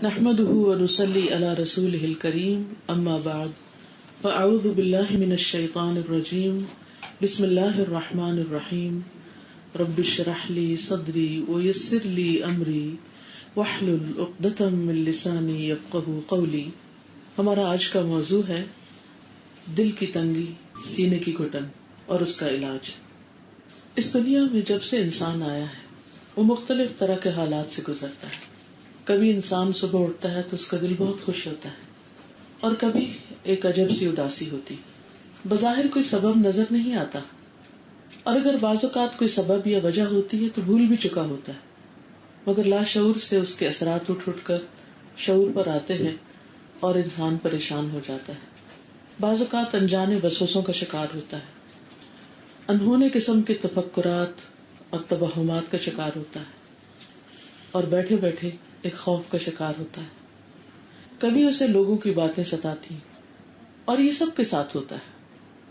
نحمده ونصلي على رسوله الكريم اما بعد فاعوذ بالله من الشيطان الرجيم بسم الله الرحمن الرحيم رب اشرح لي صدري ويسر لي امري واحلل عقدة من لساني يفقهوا قولي. ہمارا آج کا موضوع ہے دل کی تنگی، سینے کی گھٹن اور اس کا علاج. اس دنیا میں جب سے انسان آیا ہے وہ مختلف طرح کے حالات سے گزرتا ہے. کبھی انسان صبح اٹھتا ہے تو اس کا دل بہت خوش ہوتا ہے اور کبھی ایک عجب سی اداسی ہوتی. بظاہر کوئی سبب نظر نہیں آتا اور اگر بعض اوقات کوئی سبب یا وجہ ہوتی ہے تو بھول بھی چکا ہوتا ہے، مگر لاشعور سے اس کے اثرات اٹھ کر شعور پر آتے ہیں اور انسان پریشان ہو جاتا ہے. بعض اوقات انجانے وسوسوں کا شکار ہوتا ہے، انہونے قسم کے تفکرات اور توہمات کا شکار ہوتا ہے اور بیٹھے بیٹھے ایک خوف کا شکار ہوتا ہے. کبھی اسے لوگوں کی باتیں ستاتی اور یہ سب کے ساتھ ہوتا ہے،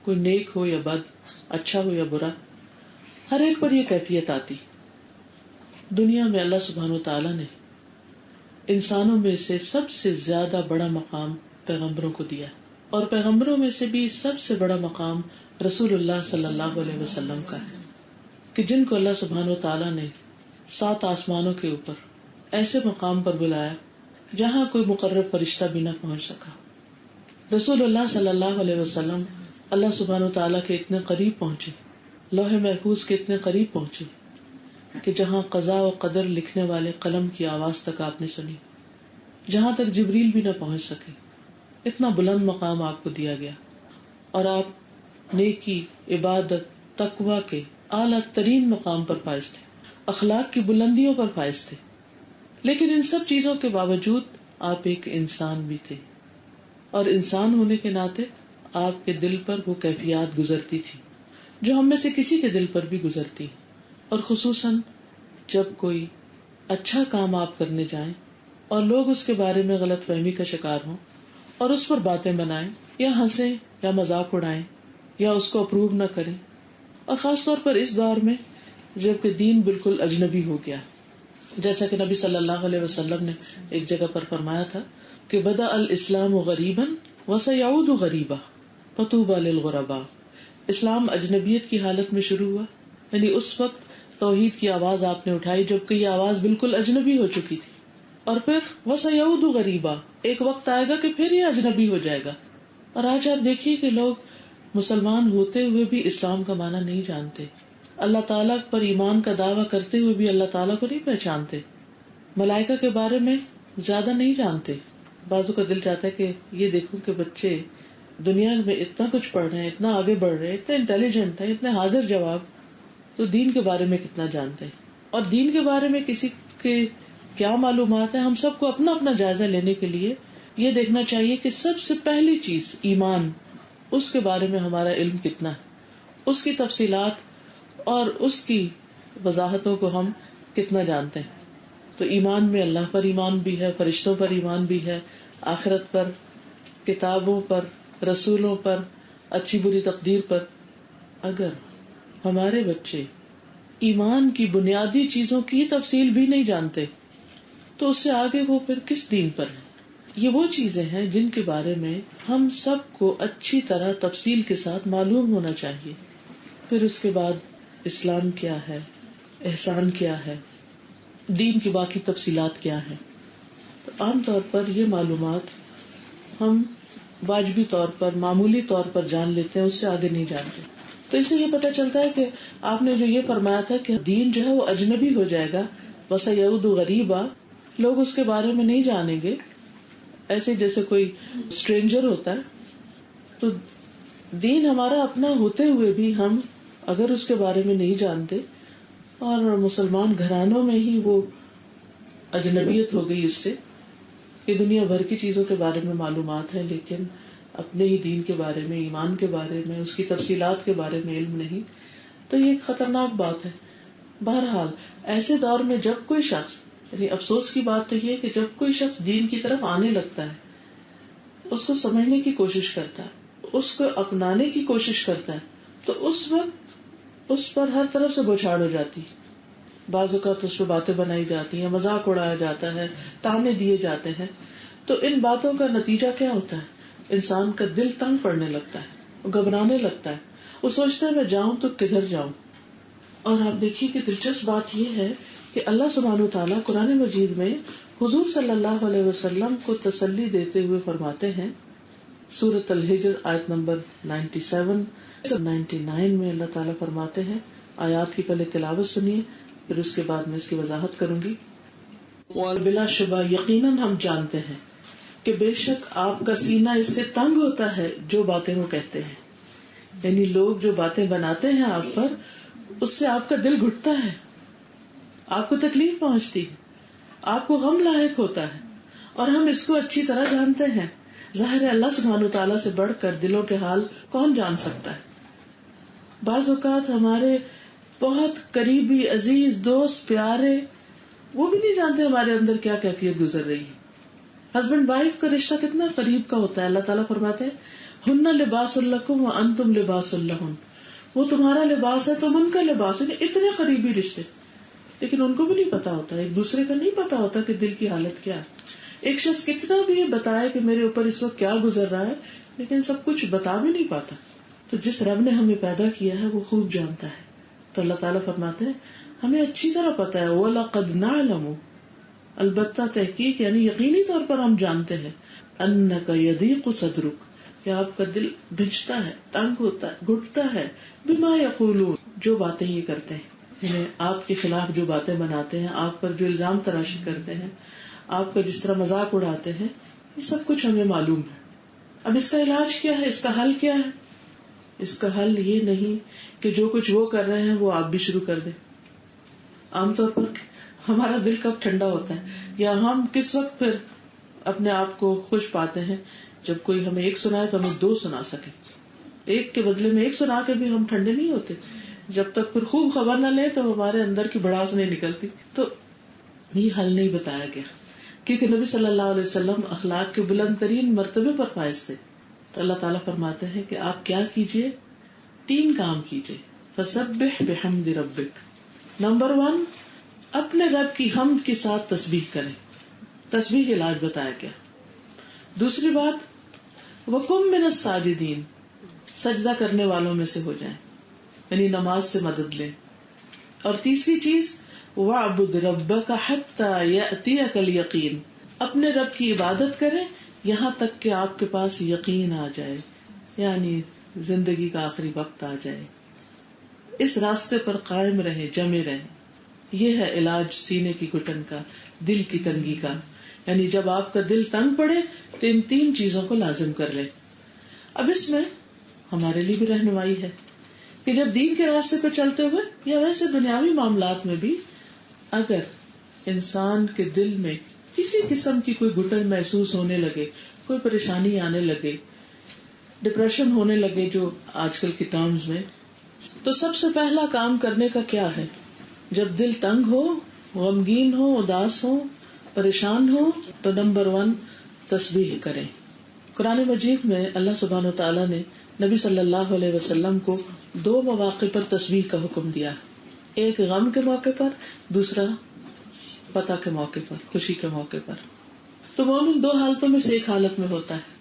کوئی نیک ہو یا بد، اچھا ہو یا برا، ہر ایک پر یہ کیفیت آتی. دنیا میں اللہ سبحانہ وتعالی نے انسانوں میں سے سب سے زیادہ بڑا مقام پیغمبروں کو دیا اور پیغمبروں میں سے بھی سب سے بڑا مقام رسول اللہ صلی اللہ علیہ وسلم کا ہے کہ جن کو اللہ سبحانہ وتعالی نے 7 آسمانوں کے اوپر ایسے مقام پر بلایا جہاں کوئی مقرب فرشتہ بھی نہ پہنچ سکا. رسول اللہ صلی اللہ علیہ وسلم اللہ سبحانہ وتعالی کے اتنے قریب پہنچے، لوح محفوظ کے اتنے قریب پہنچے کہ جہاں قضاء و قدر لکھنے والے قلم کی آواز تک آپ نے سنی، جہاں تک جبریل بھی نہ پہنچ سکے. اتنا بلند مقام آپ کو دیا گیا اور آپ نیکی، عبادت، تقوی کے اعلیٰ ترین مقام پر فائز تھے، اخلاق کی بلندیوں پر فائز تھے. لیکن ان سب چیزوں کے باوجود آپ ایک انسان بھی تھے اور انسان ہونے کے ناطے آپ کے دل پر وہ کیفیات گزرتی تھی جو ہم میں سے کسی کے دل پر بھی گزرتی. اور خصوصاً جب کوئی اچھا کام آپ کرنے جائیں اور لوگ اس کے بارے میں غلط فہمی کا شکار ہوں اور اس پر باتیں بنائیں یا ہنسیں یا مذاق اڑائیں یا اس کو اپروو نہ کریں، اور خاص طور پر اس دور میں جب کہ دین بالکل اجنبی ہو گیا، جیسا کہ نبی صلی اللہ علیہ وسلم نے ایک جگہ پر فرمایا تھا کہ بدأ الاسلام غریبا وسیعود غریبا فطوبی للغرباء. اسلام اجنبیت کی حالت میں شروع ہوا، یعنی اس وقت توحید کی آواز آپ نے اٹھائی جبکہ یہ آواز بالکل اجنبی ہو چکی تھی، اور پھر وسیعود غریبا، ایک وقت آئے گا کہ پھر یہ اجنبی ہو جائے گا. اور آج آپ دیکھیے کہ لوگ مسلمان ہوتے ہوئے بھی اسلام کا معنی نہیں جانتے، اللہ تعالیٰ پر ایمان کا دعویٰ کرتے ہوئے بھی اللہ تعالیٰ کو نہیں پہچانتے، ملائکہ کے بارے میں زیادہ نہیں جانتے. بعضوں کا دل چاہتا ہے کہ یہ دیکھوں کہ بچے دنیا میں اتنا کچھ پڑھ رہے ہیں، اتنا آگے بڑھ رہے ہیں، اتنے انٹیلیجنٹ ہیں، اتنے حاضر جواب، تو دین کے بارے میں کتنا جانتے ہیں. اور دین کے بارے میں کسی کے کیا معلومات ہیں، ہم سب کو اپنا اپنا جائزہ لینے کے لیے یہ دیکھنا چاہیے کہ سب سے پہلی چیز ایمان، اس کے بارے میں ہمارا علم کتنا ہے، اس کی تفصیلات اور اس کی وضاحتوں کو ہم کتنا جانتے ہیں. تو ایمان میں اللہ پر ایمان بھی ہے، فرشتوں پر ایمان بھی ہے، آخرت پر، کتابوں پر، رسولوں پر، اچھی بری تقدیر پر. اگر ہمارے بچے ایمان کی بنیادی چیزوں کی تفصیل بھی نہیں جانتے تو اس سے آگے وہ پھر کس دین پر ہے؟ یہ وہ چیزیں ہیں جن کے بارے میں ہم سب کو اچھی طرح تفصیل کے ساتھ معلوم ہونا چاہیے. پھر اس کے بعد اسلام کیا ہے، احسان کیا ہے، دین کی باقی تفصیلات کیا ہیں. تو عام طور پر یہ معلومات ہم واجبی طور پر، معمولی طور پر جان لیتے ہیں، اس سے آگے نہیں جانتے. تو اس سے یہ پتہ چلتا ہے کہ آپ نے جو یہ فرمایا تھا کہ دین جو ہے وہ اجنبی ہو جائے گا، وسیعود غریبا، لوگ اس کے بارے میں نہیں جانیں گے، ایسے جیسے کوئی اسٹرینجر ہوتا ہے. تو دین ہمارا اپنا ہوتے ہوئے بھی ہم اگر اس کے بارے میں نہیں جانتے، اور مسلمان گھرانوں میں ہی وہ اجنبیت ہو گئی اس سے کہ دنیا بھر کی چیزوں کے بارے میں معلومات ہے لیکن اپنے ہی دین کے بارے میں، ایمان کے بارے میں، اس کی تفصیلات کے بارے میں علم نہیں، تو یہ ایک خطرناک بات ہے. بہرحال ایسے دور میں جب کوئی شخص، یعنی افسوس کی بات تو یہ کہ جب کوئی شخص دین کی طرف آنے لگتا ہے، اس کو سمجھنے کی کوشش کرتا ہے، اس کو اپنانے کی کوشش کرتا ہے، تو اس وقت اس پر ہر طرف سے بوچھاڑ ہو جاتی. بعض اوقات اس پہ باتیں بنائی جاتی ہیں، مذاق اڑایا جاتا ہے، تانے دیے جاتے ہیں. تو ان باتوں کا نتیجہ کیا ہوتا ہے؟ انسان کا دل تنگ پڑنے لگتا ہے، وہ گھبرانے لگتا ہے، وہ سوچتا ہے میں جاؤں تو کدھر جاؤں. اور آپ دیکھیے کہ دلچسپ بات یہ ہے کہ اللہ سبحانہ وتعالیٰ قرآن مجید میں حضور صلی اللہ علیہ وسلم کو تسلی دیتے ہوئے فرماتے ہیں. سورۃ الحجر آیت نمبر 97 99 میں اللہ تعالیٰ فرماتے ہیں، آیات کی پہلے تلاوت سنیے پھر اس کے بعد میں اس کی وضاحت کروں گی. بلا شبہ یقیناً ہم جانتے ہیں کہ بے شک آپ کا سینہ اس سے تنگ ہوتا ہے جو باتیں وہ کہتے ہیں. یعنی لوگ جو باتیں بناتے ہیں آپ پر، اس سے آپ کا دل گھٹتا ہے، آپ کو تکلیف پہنچتی ہے، آپ کو غم لاحق ہوتا ہے. اور ہم اس کو اچھی طرح جانتے ہیں. ظاہر ہے اللہ سبحانہ وتعالیٰ سے بڑھ کر دلوں کے حال کون جان سکتا ہے. بعض اوقات ہمارے بہت قریبی عزیز دوست پیارے وہ بھی نہیں جانتے ہمارے اندر کیا کیفیت گزر رہی ہے. ہسبینڈ وائف کا رشتہ کتنا قریب کا ہوتا ہے. اللہ تعالیٰ فرماتے ہیں ہن لباس لکم وانتم لباس لہن، وہ تمہارا لباس ہے تم ان کا لباس. اتنے قریبی رشتے، لیکن ان کو بھی نہیں پتا ہوتا، ایک دوسرے کا نہیں پتا ہوتا کہ دل کی حالت کیا ہے. ایک شخص کتنا بھی یہ بتائے کہ میرے اوپر اس وقت کیا گزر رہا ہے، لیکن سب کچھ بتا بھی نہیں پاتا. تو جس رب نے ہمیں پیدا کیا ہے وہ خوب جانتا ہے. تو اللہ تعالیٰ فرماتے ہیں ہمیں اچھی طرح پتا ہے وَلَقَدْ نَعْلَمُ، البتہ تحقیق یعنی یقینی طور پر ہم جانتے ہیں، أَنَّكَ يَضِيقُ صَدْرُكَ، کہ آپ کا دل بھجتا ہے، تنگ ہوتا ہے، گھٹتا ہے، بِمَا يَقُولُونَ، جو باتیں یہ کرتے ہیں، یعنی آپ کے خلاف جو باتیں بناتے ہیں، آپ پر جو الزام تراشی کرتے ہیں، آپ کا جس طرح مذاق اڑاتے ہیں، یہ سب کچھ ہمیں معلوم ہے. اب اس کا علاج کیا ہے؟ اس کا حل کیا ہے؟ اس کا حل یہ نہیں کہ جو کچھ وہ کر رہے ہیں وہ آپ بھی شروع کر دیں. عام طور پر ہمارا دل کب ٹھنڈا ہوتا ہے یا ہم کس وقت پھر اپنے آپ کو خوش پاتے ہیں؟ جب کوئی ہمیں ایک سنائے تو ہمیں دو سنا سکے. ایک کے بدلے میں ایک سنا کے بھی ہم ٹھنڈے نہیں ہوتے. جب تک پھر خوب خبر نہ لیں تو ہمارے اندر کی بڑاس نہیں نکلتی. تو یہ حل نہیں بتایا گیا کیونکہ نبی صلی اللہ علیہ وسلم اخلاق کے بلند ترین مرتبے پر فائز تھے. تو اللہ تعالیٰ فرماتے ہیں کہ آپ کیا کیجئے، 3 کام کیجئے. فسبح بحمد ربک، نمبر 1 اپنے رب کی حمد کے ساتھ تسبیح کریں. تسبیح کا علاج بتایا گیا. دوسری بات وقم من الساجدین، سجدہ کرنے والوں میں سے ہو جائیں، یعنی نماز سے مدد لیں. اور تیسری چیز وَاعْبُدْ رَبَّكَ حَتَّى يَأْتِيَكَ الْيَقِينُ، اپنے رب کی عبادت کریں یہاں تک کہ آپ کے پاس یقین آ جائے، یعنی زندگی کا آخری وقت آ جائے. اس راستے پر قائم رہیں، جمے رہیں. یہ ہے علاج سینے کی گھٹن کا، دل کی تنگی کا. یعنی جب آپ کا دل تنگ پڑے تو ان 3 چیزوں کو لازم کر لیں. اب اس میں ہمارے لیے بھی رہنمائی ہے کہ جب دین کے راستے پہ چلتے ہوئے یا ویسے دنیاوی معاملات میں بھی اگر انسان کے دل میں کسی قسم کی کوئی گھٹن محسوس ہونے لگے، کوئی پریشانی آنے لگے، ڈپریشن ہونے لگے جو آج کل کے ٹرمز میں، تو سب سے پہلا کام کرنے کا کیا ہے؟ جب دل تنگ ہو، غمگین ہو، اداس ہو، پریشان ہو، تو نمبر 1 تسبیح کریں. قرآن مجید میں اللہ سبحانہ وتعالیٰ نے نبی صلی اللہ علیہ وسلم کو 2 مواقع پر تسبیح کا حکم دیا. ایک غم کے موقع پر، دوسرا فتح کے موقع پر، خوشی کے موقع پر. تو مومن 2 حالتوں میں سے ایک حالت میں ہوتا ہے،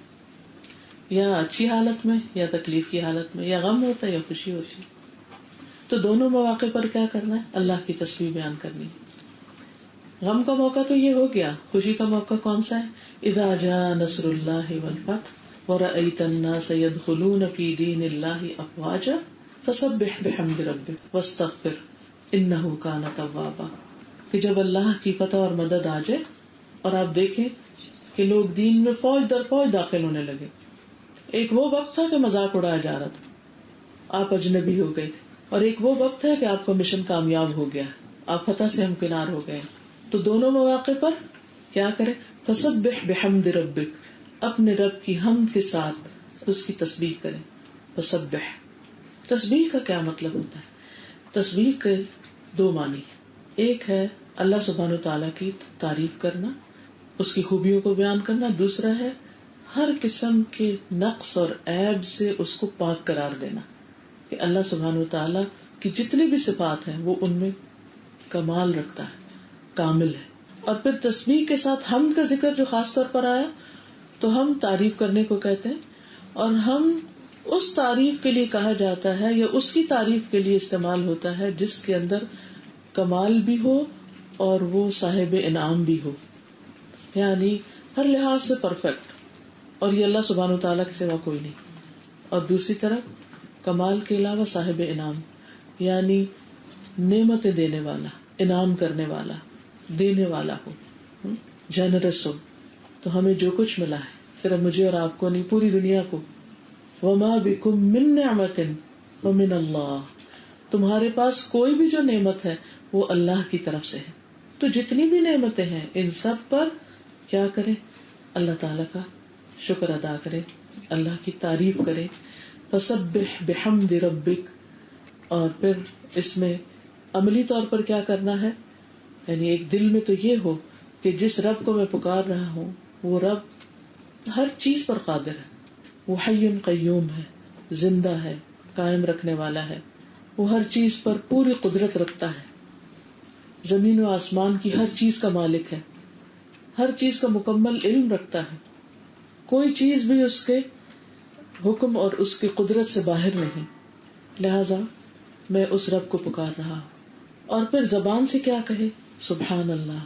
یا اچھی حالت میں یا تکلیف کی حالت میں، یا غم ہوتا ہے یا خوشی ہوتی. تو دونوں مواقع پر کیا کرنا ہے؟ اللہ کی تسبیح بیان کرنی. غم کا موقع تو یہ ہو گیا، خوشی کا موقع کون سا ہے؟ اذا جاء نصر اللہ والفتح ورأیت الناس يدخلون فی دین اللہ افواجا فسبح بحمد ربک واستغفر انہ کان توابا. کہ جب اللہ کی فتح اور مدد آ جائے اور آپ دیکھیں کہ لوگ دین میں فوج در فوج داخل ہونے لگے. ایک وہ وقت تھا کہ مذاق اڑایا جا رہا تھا، آپ اجنبی ہو گئے تھے، اور ایک وہ وقت ہے کہ آپ کا مشن کامیاب ہو گیا، آپ فتح سے ہمکنار ہو گئے. تو دونوں مواقع پر کیا کریں؟ فسبح بحمد ربک، اپنے رب کی حمد کے ساتھ اس کی تسبیح کریں. فسبح، تسبیح کا کیا مطلب ہوتا ہے؟ تسبیح کے 2 معنی. ایک ہے اللہ سبحانہ وتعالیٰ کی تعریف کرنا، اس کی خوبیوں کو بیان کرنا. دوسرا ہے ہر قسم کے نقص اور عیب سے اس کو پاک قرار دینا، کہ اللہ سبحانہ وتعالیٰ کی جتنی بھی صفات ہیں وہ ان میں کمال رکھتا ہے، کامل ہے. اور پھر تسبیح کے ساتھ حمد کا ذکر جو خاص طور پر آیا تو ہم تعریف کرنے کو کہتے ہیں، اور ہم اس تعریف کے لیے کہا جاتا ہے یا اس کی تعریف کے لیے استعمال ہوتا ہے جس کے اندر کمال بھی ہو اور وہ صاحب انعام بھی ہو، یعنی ہر لحاظ سے پرفیکٹ، اور یہ اللہ سبحانہ وتعالیٰ کے سوا کوئی نہیں. اور دوسری طرف کمال کے علاوہ صاحب انعام، یعنی نعمتیں دینے والا، انعام کرنے والا، دینے والا ہو، جنرس ہو. تو ہمیں جو کچھ ملا ہے صرف مجھے اور آپ کو نہیں، پوری دنیا کو. وما بکم من نعمت فمن اللہ، تمہارے پاس کوئی بھی جو نعمت ہے وہ اللہ کی طرف سے ہے. تو جتنی بھی نعمتیں ہیں ان سب پر کیا کریں؟ اللہ تعالیٰ کا شکر ادا کرے، اللہ کی تعریف کرے. فسبح بحمد ربک. اور پھر اس میں عملی طور پر کیا کرنا ہے؟ یعنی ایک دل میں تو یہ ہو کہ جس رب کو میں پکار رہا ہوں وہ رب ہر چیز پر قادر ہے، وہ حی قیوم ہے، زندہ ہے، قائم رکھنے والا ہے، وہ ہر چیز پر پوری قدرت رکھتا ہے، زمین و آسمان کی ہر چیز کا مالک ہے، ہر چیز کا مکمل علم رکھتا ہے، کوئی چیز بھی اس کے حکم اور اس کی قدرت سے باہر نہیں. لہذا میں اس رب کو پکار رہا ہوں. اور پھر زبان سے کیا کہے؟ سبحان اللہ،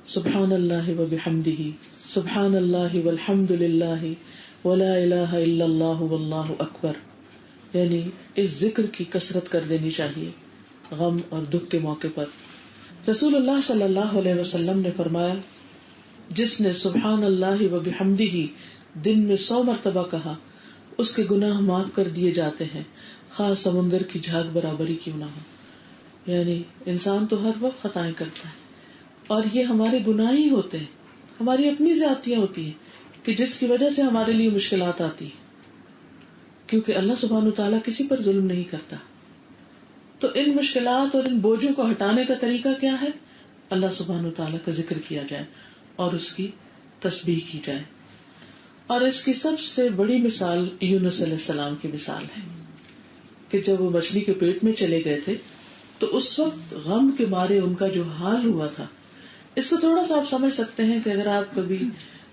سبحان اللہ وبحمدہ، سبحان اللہ والحمد للہ ولا الہ الا اللہ واللہ اکبر. یعنی اس ذکر کی کثرت کر دینی چاہیے غم اور دکھ کے موقع پر. رسول اللہ صلی اللہ علیہ وسلم نے فرمایا، جس نے سبحان اللہ وبحمدہ دن میں 100 مرتبہ کہا اس کے گناہ معاف کر دیے جاتے ہیں، خواہ سمندر کی جھاگ برابری کیوں نہ ہو. یعنی انسان تو ہر وقت خطائیں کرتا ہے، اور یہ ہمارے گناہ ہی ہوتے ہیں، ہماری اپنی زیادتیاں ہوتی ہیں کہ جس کی وجہ سے ہمارے لیے مشکلات آتی ہیں، کیونکہ اللہ سبحانہ وتعالیٰ کسی پر ظلم نہیں کرتا. تو ان مشکلات اور ان بوجھوں کو ہٹانے کا طریقہ کیا ہے؟ اللہ سبحانہ وتعالیٰ کا ذکر کیا جائے اور اس کی تسبیح کی جائے. اور اس کی سب سے بڑی مثال یونس علیہ السلام کی مثال ہے کہ جب وہ مچھلی کے پیٹ میں چلے گئے تھے تو اس وقت غم کے مارے ان کا جو حال ہوا تھا، اس کو تھوڑا سا آپ سمجھ سکتے ہیں کہ اگر آپ کبھی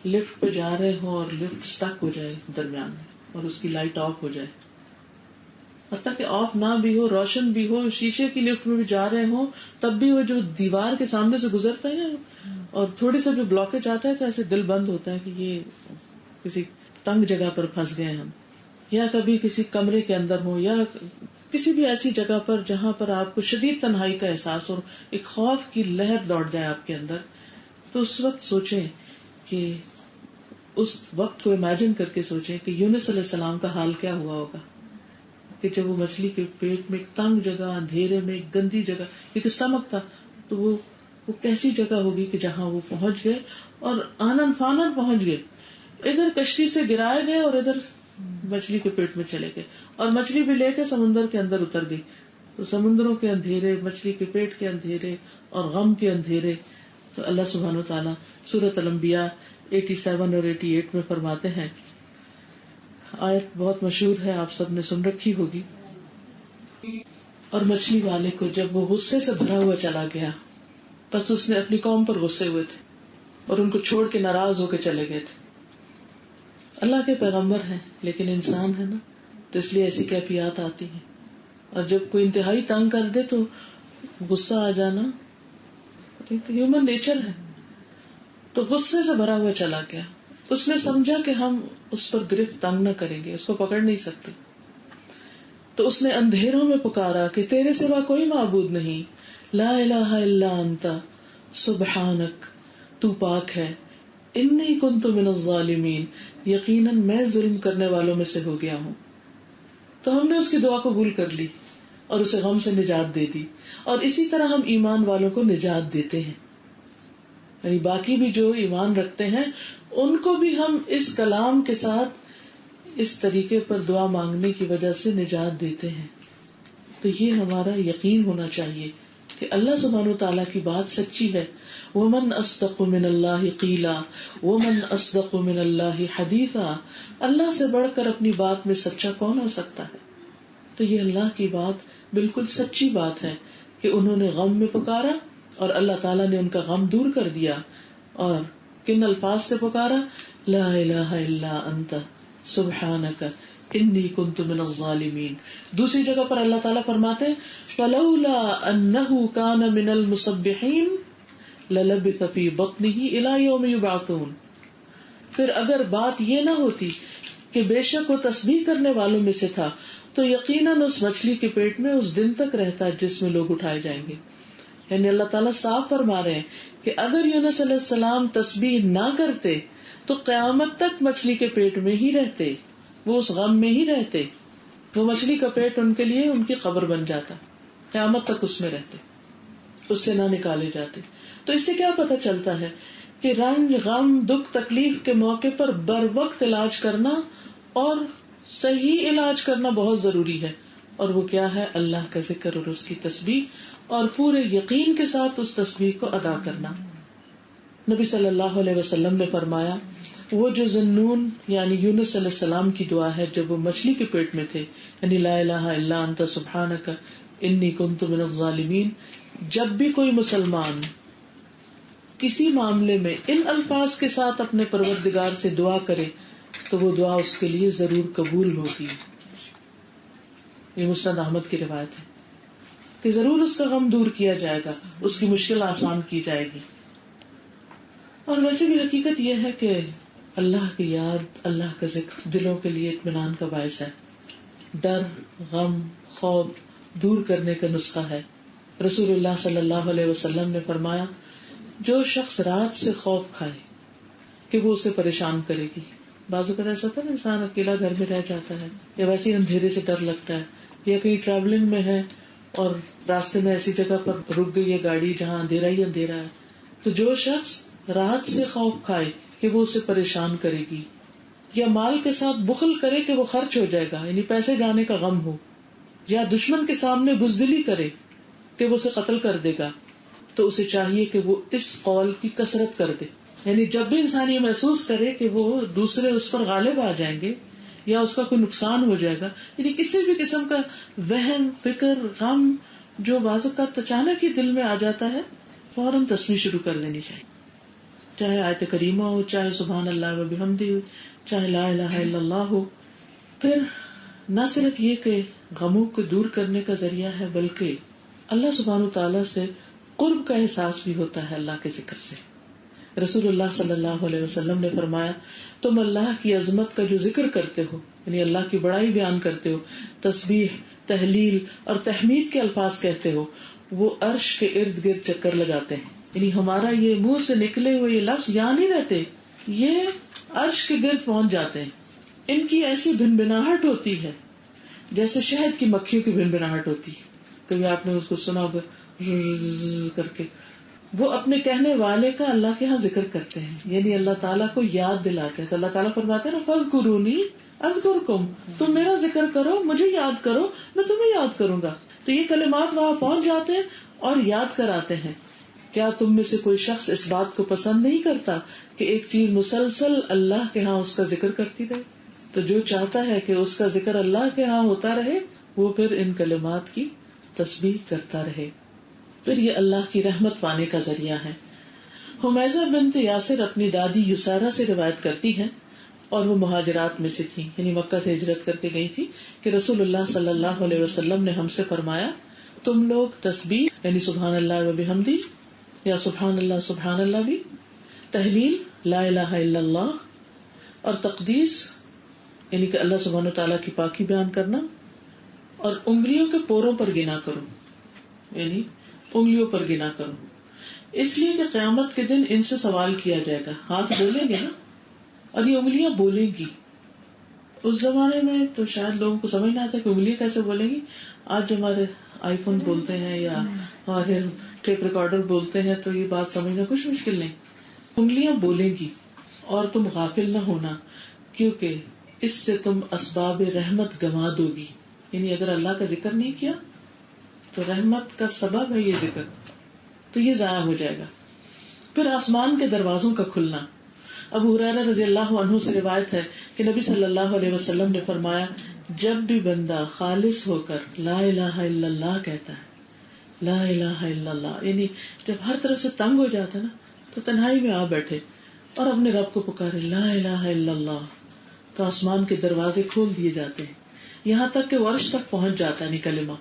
لفٹ پہ جا رہے ہوں اور لفٹ سٹک ہو جائے درمیان میں اور اس کی لائٹ آف ہو جائے، حتیٰ کہ آف نہ بھی ہو، روشن بھی ہو، شیشے کی لفٹ میں بھی جا رہے ہوں، تب بھی وہ جو دیوار کے سامنے سے گزرتا ہے اور تھوڑی سا جو بلاکیج آتا ہے تو ایسے دل بند ہوتا ہے کہ یہ کسی تنگ جگہ پر پھنس گئے ہم، یا کبھی کسی کمرے کے اندر ہو یا کسی بھی ایسی جگہ پر جہاں پر آپ کو شدید تنہائی کا احساس اور ایک خوف کی لہر دوڑ جائے آپ کے اندر، تو اس وقت سوچیں کہ اس وقت کو امیجن کر کے سوچیں کہ یونس علیہ السلام کا حال کیا ہوا ہوگا کہ جب وہ مچھلی کے پیٹ میں ایک تنگ جگہ، اندھیرے میں، ایک گندی جگہ، ایک اسٹمک تھا، تو وہ کیسی جگہ ہوگی کہ جہاں وہ پہنچ گئے اور آنن فانن پہنچ گئے، ادھر کشتی سے گرائے گئے اور ادھر مچھلی کے پیٹ میں چلے گئے، اور مچھلی بھی لے کے سمندر کے اندر اتر گئی. تو سمندروں کے اندھیرے، مچھلی کے پیٹ کے اندھیرے اور غم کے اندھیرے. تو اللہ سبحانہ وتعالیٰ سورۃ الانبیاء 87 اور 88 میں فرماتے ہیں، آیت بہت مشہور ہے، آپ سب نے سن رکھی ہوگی. اور مچھلی والے کو جب وہ غصے سے بھرا ہوا چلا گیا، بس اس نے اپنی قوم پر غصے ہوئے تھے اور ان کو چھوڑ کے ناراض ہو کے چلے گئے تھے. اللہ کے پیغمبر ہیں لیکن انسان ہے نا، تو اس لیے ایسی کیفیات آتی ہیں. اور جب کوئی انتہائی تنگ کر دے تو غصہ آ جانا ہیومن نیچر ہے. تو غصے سے بھرا ہوا چلا گیا. اس نے سمجھا کہ ہم اس پر گرفت تنگ نہ کریں گے، اس کو پکڑ نہیں سکتے. تو اس نے اندھیروں میں پکارا کہ تیرے سوا کوئی معبود نہیں، لا الہ الا انت سبحانک، تو پاک ہے، انی کنت من الظالمین، یقیناً میں ظلم کرنے والوں میں سے ہو گیا ہوں. تو ہم نے اس کی دعا قبول کر لی اور اسے غم سے نجات دے دی. اور اسی طرح ہم ایمان والوں کو نجات دیتے ہیں، یعنی باقی بھی جو ایمان رکھتے ہیں ان کو بھی ہم اس کلام کے ساتھ اس طریقے پر دعا مانگنے کی وجہ سے نجات دیتے ہیں. تو یہ ہمارا یقین ہونا چاہیے کہ اللہ سبحانہ وتعالیٰ کی بات سچی ہے. وَمَنْ أَصْدَقُ مِنَ اللَّهِ قِيلًا وَمَنْ أَصْدَقُ مِنَ اللَّهِ حَدِيثًا. اللہ سے بڑھ کر اپنی بات میں سچا کون ہو سکتا ہے؟ تو یہ اللہ کی بات بالکل سچی بات ہے کہ انہوں نے غم میں پکارا اور اللہ تعالیٰ نے ان کا غم دور کر دیا. اور کن الفاظ سے پکارا؟ لا الہ الا انت سبحانک انی کنت من الظالمین. دوسری جگہ پر اللہ تعالیٰ فرماتے فلولا انہ کان من المسبحین للبث فی بطنہ الی یوم یبعثون. پھر اگر بات یہ نہ ہوتی کہ بے شک وہ تسبیح کرنے والوں میں سے تھا تو یقیناً اس مچھلی کے پیٹ میں اس دن تک رہتا جس میں لوگ اٹھائے جائیں گے. یعنی اللہ تعالیٰ صاف فرما رہے ہیں کہ اگر یونس علیہ السلام تسبیح نہ کرتے تو قیامت تک مچھلی کے پیٹ میں ہی رہتے, وہ اس غم میں ہی رہتے. وہ مچھلی کا پیٹ ان کے لیے ان کی قبر بن جاتا, قیامت تک اس میں رہتے, اس سے نہ نکالے جاتے. تو اس سے کیا پتہ چلتا ہے کہ رنج, غم, دکھ, تکلیف کے موقع پر بر وقت علاج کرنا اور صحیح علاج کرنا بہت ضروری ہے. اور وہ کیا ہے؟ اللہ کا ذکر اور اس کی تسبیح, اور پورے یقین کے ساتھ اس تسبیح کو ادا کرنا. نبی صلی اللہ علیہ وسلم نے فرمایا وہ جو ذنون یعنی یونس علیہ السلام کی دعا ہے جب وہ مچھلی کے پیٹ میں تھے, یعنی لا الہ الا انت سبحانک انی کنت من الظالمین, جب بھی کوئی مسلمان کسی معاملے میں ان الفاظ کے ساتھ اپنے پروردگار سے دعا کرے تو وہ دعا اس کے لیے ضرور قبول ہوگی. یہ مسند احمد کی روایت ہے کہ ضرور اس کا غم دور کیا جائے گا, اس کی مشکل آسان کی جائے گی. اور ویسے بھی حقیقت یہ ہے کہ اللہ کی یاد, اللہ کا ذکر دلوں کے لیے اطمینان کا باعث ہے, ڈر, غم, خوف دور کرنے کا نسخہ ہے. رسول اللہ صلی اللہ علیہ وسلم نے فرمایا جو شخص رات سے خوف کھائے کہ وہ اسے پریشان کرے گی. بعض اوقات ایسا ہوتا ہے نا, انسان اکیلا گھر میں رہ جاتا ہے یا ویسے ہی اندھیرے سے ڈر لگتا ہے, یا کہیں ٹریولنگ میں ہے اور راستے میں ایسی جگہ پر رک گئی ہے گاڑی جہاں اندھیرا ہی اندھیرا ہے, تو جو شخص رات سے خوف کھائے کہ وہ اسے پریشان کرے گی, یا مال کے ساتھ بخل کرے کہ وہ خرچ ہو جائے گا یعنی پیسے جانے کا غم ہو, یا دشمن کے سامنے بزدلی کرے کہ وہ اسے قتل کر دے گا, تو اسے چاہیے کہ وہ اس قول کی کثرت کر دے. یعنی جب بھی انسان یہ محسوس کرے کہ وہ دوسرے اس پر غالب آ جائیں گے یا اس کا کوئی نقصان ہو جائے گا, یعنی کسی بھی قسم کا وہم, فکر, غم جو بعض اوقات اچانک ہی دل میں آ جاتا ہے, فوراً تسبیح شروع کر دینی چاہیے. چاہے آیت کریمہ ہو, چاہے سبحان اللہ و بحمدہ ہو, چاہے لا الہ الا اللہ ہو. پھر نہ صرف یہ کہ غموں کو دور کرنے کا ذریعہ ہے بلکہ اللہ سبحانہ تعالیٰ سے قرب کا احساس بھی ہوتا ہے اللہ کے ذکر سے. رسول اللہ صلی اللہ علیہ وسلم نے فرمایا تم اللہ کی عظمت کا جو ذکر کرتے ہو یعنی اللہ کی بڑائی بیان کرتے ہو, تسبیح, تہلیل اور تحمید کے الفاظ کہتے ہو, وہ عرش کے ارد گرد چکر لگاتے ہیں. یعنی ہمارا یہ منہ سے نکلے ہوئے یہ لفظ یہاں نہیں رہتے, یہ عرش کے گرد پہنچ جاتے ہیں. ان کی ایسی بھنبھناہٹ ہوتی ہے جیسے شہد کی مکھیوں کی بھنبھناہٹ ہوتی ہے. کبھی آپ نے اس کو سنا ہوگا کر کے, وہ اپنے کہنے والے کا اللہ کے ہاں ذکر کرتے ہیں, یعنی اللہ تعالیٰ کو یاد دلاتے ہیں. تو اللہ تعالیٰ فرماتے ہیں نا فاذکرونی اذکرکم, تم میرا ذکر کرو, مجھے یاد کرو, میں تمہیں یاد کروں گا. تو یہ کلمات وہاں پہنچ جاتے ہیں اور یاد کراتے ہیں. کیا تم میں سے کوئی شخص اس بات کو پسند نہیں کرتا کہ ایک چیز مسلسل اللہ کے ہاں اس کا ذکر کرتی رہے؟ تو جو چاہتا ہے کہ اس کا ذکر اللہ کے ہاں ہوتا رہے وہ پھر ان کلمات کی تسبیح کرتا رہے. پھر یہ اللہ کی رحمت پانے کا ذریعہ ہے. حمیزہ بنت یاسر اپنی دادی یسارہ سے روایت کرتی ہیں اور وہ مہاجرات میں سے تھی, یعنی مکہ سے ہجرت کر کے گئی تھی کہ رسول اللہ صلی اللہ علیہ وسلم نے ہم سے فرمایا تم لوگ تسبیح یعنی سبحان اللہ و بحمدہ یا سبحان اللہ بھی, تہلیل لا الہ الا اللہ, اور تقدیس یعنی کہ اللہ سبحانہ تعالیٰ کی پاکی بیان کرنا, اور انگلیوں کے پوروں پر گنا کرو, یعنی انگلیوں پر گنا کرو, اس لیے کہ قیامت کے دن ان سے سوال کیا جائے گا. ہاتھ بولیں گے نا اور یہ انگلیاں بولیں گی. اس زمانے میں تو شاید لوگوں کو سمجھ نہ آتا کہ انگلیاں کیسے بولیں گی. آج ہمارے آئی فون بولتے ہیں یا ہمارے ٹیپ ریکارڈر بولتے ہیں تو یہ بات سمجھنا کچھ مشکل نہیں. انگلیاں بولیں گی اور تم غافل نہ ہونا کیونکہ اس سے تم اسباب رحمت گنوا دو گی. یعنی اگر اللہ کا ذکر نہیں کیا تو رحمت کا سبب ہے یہ ذکر, تو یہ ضائع ہو جائے گا. پھر آسمان کے دروازوں کا کھلنا. ابو ہریرہ رضی اللہ عنہ سے روایت ہے کہ نبی صلی اللہ علیہ وسلم نے فرمایا جب بھی بندہ خالص ہو کر لا الہ الا اللہ کہتا ہے لا الہ الا اللہ. یعنی جب ہر طرف سے تنگ ہو جاتا ہے نا تو تنہائی میں آ بیٹھے اور اپنے رب کو پکارے لا الہ الا اللہ, تو آسمان کے دروازے کھول دیے جاتے ہیں, یہاں تک کہ عرش تک پہنچ جاتا ہے کلمہ,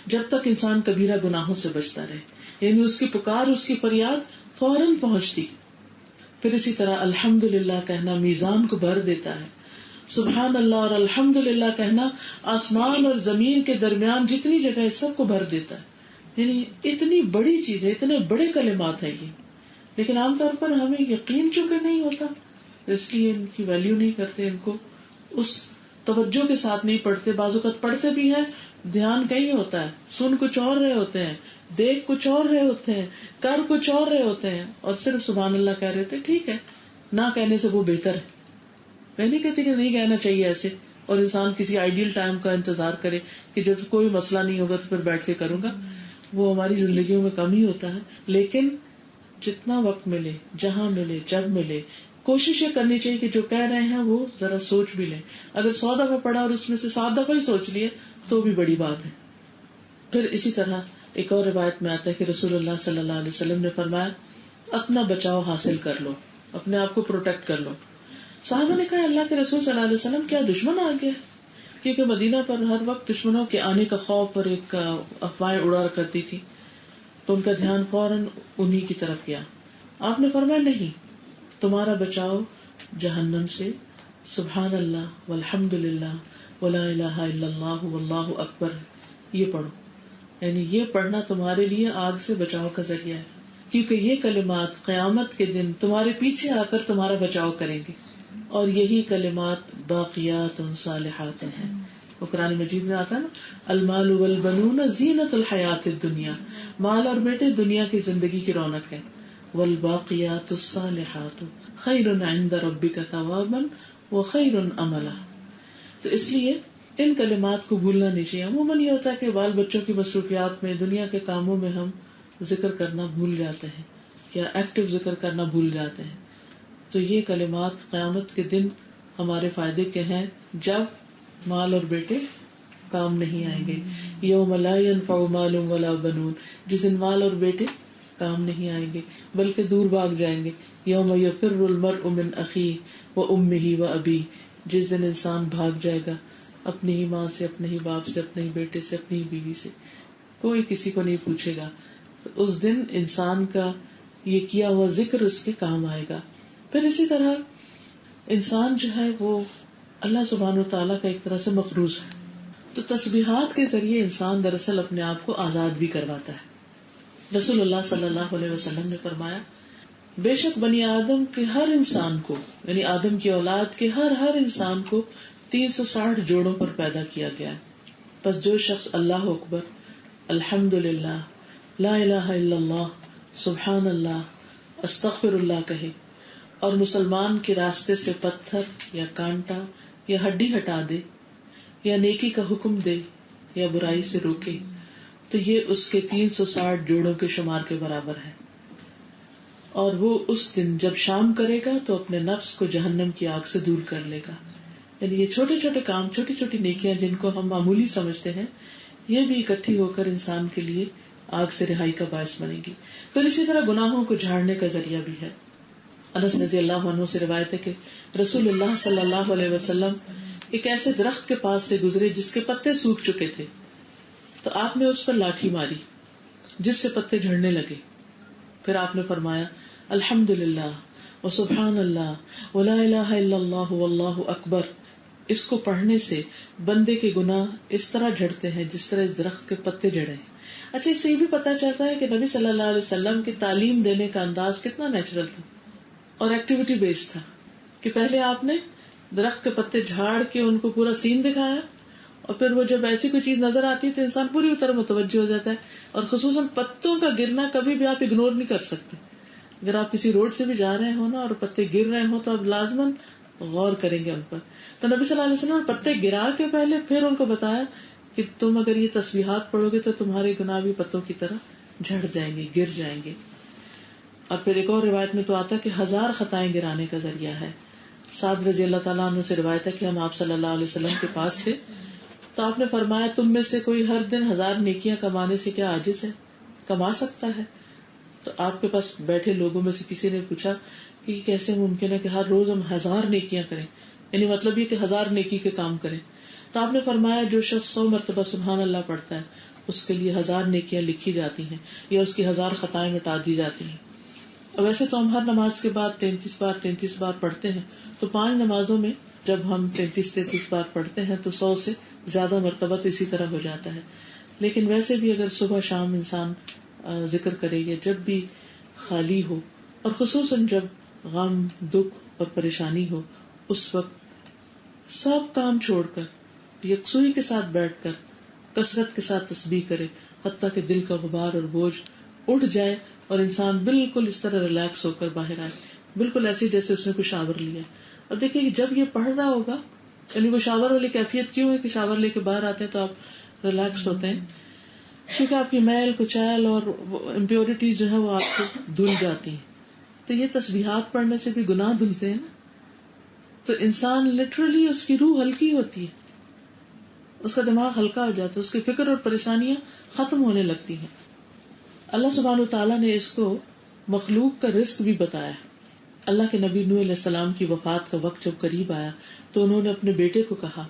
جب تک انسان کبیرہ گناہوں سے بچتا رہے. یعنی اس کی پکار, اس کی فریاد فوراً پہنچتی. پھر اسی طرح الحمدللہ کہنا میزان کو بھر دیتا ہے. سبحان اللہ اور الحمدللہ کہنا آسمان اور زمین کے درمیان جتنی جگہ ہے سب کو بھر دیتا ہے. یعنی اتنی بڑی چیز ہے, اتنے بڑے کلمات ہیں یہ, لیکن عام طور پر ہمیں یقین چونکہ نہیں ہوتا اس لیے ان کی ویلیو نہیں کرتے, ان کو اس توجہ کے ساتھ نہیں پڑھتے. بعض اوقات پڑھتے بھی ہیں, دھیان کہیں ہوتا ہے, سن کچھ اور رہے ہوتے ہیں, دیکھ کچھ اور رہے ہوتے ہیں, کر کچھ اور رہے ہوتے ہیں, اور صرف سبحان اللہ کہہ رہے ہوتے ہیں. ٹھیک ہے, نہ کہنے سے وہ بہتر ہے. میں نہیں کہتی کہ نہیں کہنا چاہیے ایسے, اور انسان کسی آئیڈیل ٹائم کا انتظار کرے کہ جب کوئی مسئلہ نہیں ہوگا تو پھر بیٹھ کے کروں گا. وہ ہماری زندگیوں میں کم ہی ہوتا ہے. لیکن جتنا وقت ملے, جہاں ملے, جب ملے, کوشش یہ کرنی چاہیے کہ جو کہہ رہے ہیں وہ ذرا سوچ بھی لیں. اگر 100 دفعہ پڑھا اور اس میں سے 7 دفعہ ہی سوچ لیے تو بھی بڑی بات ہے. پھر اسی طرح ایک اور روایت میں آتا ہے کہ رسول اللہ صلی اللہ علیہ وسلم نے فرمایا اپنا بچاؤ حاصل کر لو, اپنے آپ کو پروٹیکٹ کر لو. صحابہ نے کہا اللہ کے رسول صلی اللہ علیہ وسلم کیا دشمن آ گیا؟ کیونکہ مدینہ پر ہر وقت دشمنوں کے آنے کا خوف اور ایک افواہیں اڑا کرتی تھی, تو ان کا دھیان فوراً انہی کی طرف گیا. آپ نے فرمایا نہیں, تمہارا بچاؤ جہنم سے سبحان اللہ والحمد للہ ولا الہ الا اللہ واللہ اکبر یہ پڑھو. یعنی یہ پڑھنا تمہارے لیے آگ سے بچاؤ کا ذریعہ ہے, کیونکہ یہ کلمات قیامت کے دن تمہارے پیچھے آ کر تمہارا بچاؤ کریں گے. اور یہی کلمات باقیات صالحات ہیں. وہ قرآن مجید میں آتا ہے نا, المال والبنون زینت الحیات الدنیا, مال اور بیٹے دنیا کی زندگی کی رونق ہے. والباقیات الصالحات خیر عند ربک ثوابا وخیر املا. تو اس لیے ان کلمات کو بھولنا نہیں چاہیے. عموماً یہ ہوتا ہے کہ بال بچوں کی مصروفیات میں, دنیا کے کاموں میں ہم ذکر کرنا بھول جاتے ہیں یا ایکٹیو ذکر کرنا بھول جاتے ہیں. تو یہ کلمات قیامت کے دن ہمارے فائدے کے ہیں, جب مال اور بیٹے کام نہیں آئیں گے. یوم لا ينفع مال ولا بنون, جس دن مال اور بیٹے کام نہیں آئیں گے بلکہ دور بھاگ جائیں گے. یوم یفر المرء من اخیہ وامہ وابیہ, جس دن انسان بھاگ جائے گا اپنی ہی ماں سے, اپنے ہی باپ سے, اپنے ہی بیٹے سے, اپنی ہی بیوی سے, کوئی کسی کو نہیں پوچھے گا. تو اس دن انسان کا یہ کیا ہوا ذکر اس کے کام آئے گا. پھر اسی طرح انسان جو ہے وہ اللہ سبحانہ وتعالیٰ کا ایک طرح سے مقروض ہے, تو تسبیحات کے ذریعے انسان دراصل اپنے آپ کو آزاد بھی کرواتا ہے. رسول اللہ صلی اللہ علیہ وسلم نے فرمایا بے شک بنی آدم کے ہر انسان کو, یعنی آدم کی اولاد کے ہر انسان کو 360 جوڑوں پر پیدا کیا گیا ہے. پس جو شخص اللہ اکبر, الحمدللہ, لا الہ الا اللہ, سبحان اللہ, استغفر اللہ کہے اور مسلمان کے راستے سے پتھر یا کانٹا یا ہڈی ہٹا دے یا نیکی کا حکم دے یا برائی سے روکے, تو یہ اس کے 360 جوڑوں کے شمار کے برابر ہے. اور وہ اس دن جب شام کرے گا تو اپنے نفس کو جہنم کی آگ سے دور کر لے گا. یعنی یہ چھوٹے چھوٹے کام, چھوٹی چھوٹی نیکیاں جن کو ہم معمولی سمجھتے ہیں, یہ بھی اکٹھی ہو کر انسان کے لیے آگ سے رہائی کا باعث بنے گی. پھر اسی طرح گناہوں کو جھاڑنے کا ذریعہ بھی ہے. انس رضی اللہ عنہ سے روایت ہے کہ رسول اللہ صلی اللہ علیہ وسلم ایک ایسے درخت کے پاس سے گزرے جس کے پتے سوکھ چکے تھے, تو آپ نے اس پر لاٹھی ماری جس سے پتے جھڑنے لگے. پھر آپ نے فرمایا الحمدللہ وسبحان اللہ ولا الہ الا اللہ واللہ اکبر. اس کو پڑھنے سے بندے کے گناہ اس طرح جھڑتے ہیں جس طرح اس درخت کے پتے جھڑے. اچھا, اس سے یہ بھی پتا چلتا ہے کہ نبی صلی اللہ علیہ وسلم کی تعلیم دینے کا انداز کتنا نیچرل تھا اور ایکٹیویٹی بیسڈ تھا, کہ پہلے آپ نے درخت کے پتے جھاڑ کے ان کو پورا سین دکھایا, اور پھر وہ جب ایسی کوئی چیز نظر آتی ہے تو انسان پوری طرح متوجہ ہو جاتا ہے. اور خصوصاً پتوں کا گرنا کبھی بھی آپ اگنور نہیں کر سکتے. اگر آپ کسی روڈ سے بھی جا رہے ہو نا اور پتے گر رہے ہو تو آپ لازماً غور کریں گے ان پر. تو نبی صلی اللہ علیہ وسلم نے پتے گرا کے پہلے پھر ان کو بتایا کہ تم اگر یہ تسبیحات پڑھو گے تو تمہارے گناہ بھی پتوں کی طرح جھڑ جائیں گے, گر جائیں گے. اور پھر ایک اور روایت میں تو آتا ہے کہ 1000 خطائیں گرانے کا ذریعہ ہے. سعد رضی اللہ تعالیٰ عنہ سے روایت ہے کہ ہم آپ صلی اللہ علیہ وسلم کے پاس تھے تو تو آپ نے فرمایا تم میں سے کوئی ہر دن 1000 نیکیاں کمانے سے کیا عاجز ہے؟ کما سکتا ہے؟ تو آپ کے پاس بیٹھے لوگوں میں سے کسی نے پوچھا کہ یہ کیسے ممکن ہے کہ ہر روز ہم 1000 نیکیاں کریں، یعنی مطلب یہ کہ 1000 نیکی کے کام کریں. تو آپ نے فرمایا جو شخص 100 مرتبہ سبحان اللہ پڑھتا ہے اس کے لیے 1000 نیکیاں لکھی جاتی ہیں یا اس کی 1000 خطائیں مٹا دی جاتی ہیں. اور ویسے تو ہم ہر نماز کے بعد 33 بار پڑھتے ہیں، تو 5 نمازوں میں جب ہم 33 بار پڑھتے ہیں تو 100 سے زیادہ مرتبہ تو اسی طرح ہو جاتا ہے. لیکن ویسے بھی اگر صبح شام انسان ذکر کرے یا جب بھی خالی ہو، اور خصوصاً جب غم دکھ اور پریشانی ہو، اس وقت سب کام چھوڑ کر یکسوئی کے ساتھ بیٹھ کر کثرت کے ساتھ تسبیح کرے، حتیٰ کہ دل کا غبار اور بوجھ اٹھ جائے اور انسان بالکل اس طرح ریلیکس ہو کر باہر آئے، بالکل ایسے جیسے اس نے کوئی شاور لیا. اب دیکھیں کہ جب یہ پڑھ رہا ہوگا، یعنی وہ شاور والی کیفیت کیوں ہے کہ شاور لے کے باہر آتے ہیں تو آپ ریلیکس ہوتے ہیں، کیونکہ آپ کی میل کچیل اور امپیورٹیز جو ہے وہ آپ سے دھل جاتی ہیں. تو یہ تسبیحات پڑھنے سے بھی گناہ دھلتے ہیں نا. تو انسان لٹرلی اس کی روح ہلکی ہوتی ہے، اس کا دماغ ہلکا ہو جاتا ہے، اس کی فکر اور پریشانیاں ختم ہونے لگتی ہیں. اللہ سبحانہ وتعالیٰ نے اس کو مخلوق کا رزق بھی بتایا. اللہ کے نبی نوح علیہ السلام کی وفات کا وقت جب قریب آیا تو انہوں نے اپنے بیٹے کو کہا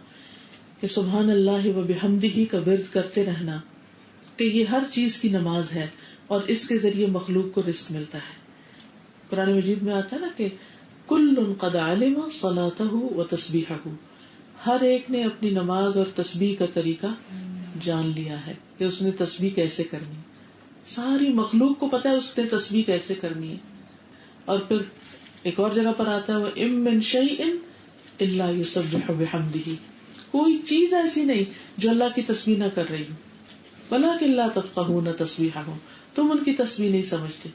کہ سبحان اللہ و بحمدہ کا ورد کرتے رہنا، کہ یہ ہر چیز کی نماز ہے اور اس کے ذریعے مخلوق کو رزق ملتا ہے. قرآن مجید میں آتا ہے نا کہ کل قد علم صلاتہ و تسبیحہ، ہر ایک نے اپنی نماز اور تسبیح کا طریقہ جان لیا ہے کہ اس نے تسبیح کیسے کرنی ہے. ساری مخلوق کو پتا ہے اس نے تسبیح کیسے کرنی ہے. اور پھر ایک اور جگہ پر آتا ہے وَإِن مِّن شَيْءٍ إِلَّا يُسَبِّحُ بِحَمْدِهِ، کوئی چیز ایسی نہیں جو اللہ کی تسبیح نہ کر رہی ہو. وَلَٰكِن لَّا تَفْقَهُونَ تَسْبِيحَهُمْ، تم ان کی تسبیح نہیں سمجھتے.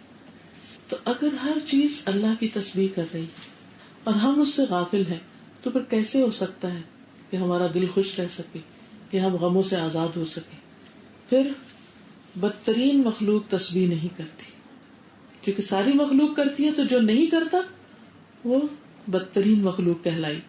تو اگر ہر چیز اللہ کی تسبیح کر رہی ہے اور ہم اس سے غافل ہیں تو پھر کیسے ہو سکتا ہے کہ ہمارا دل خوش رہ سکے، کہ ہم غموں سے آزاد ہو سکے. پھر بدترین مخلوق تسبیح نہیں کرتی، کیونکہ ساری مخلوق کرتی ہے تو جو نہیں کرتا وہ بدترین مخلوق کہلائی.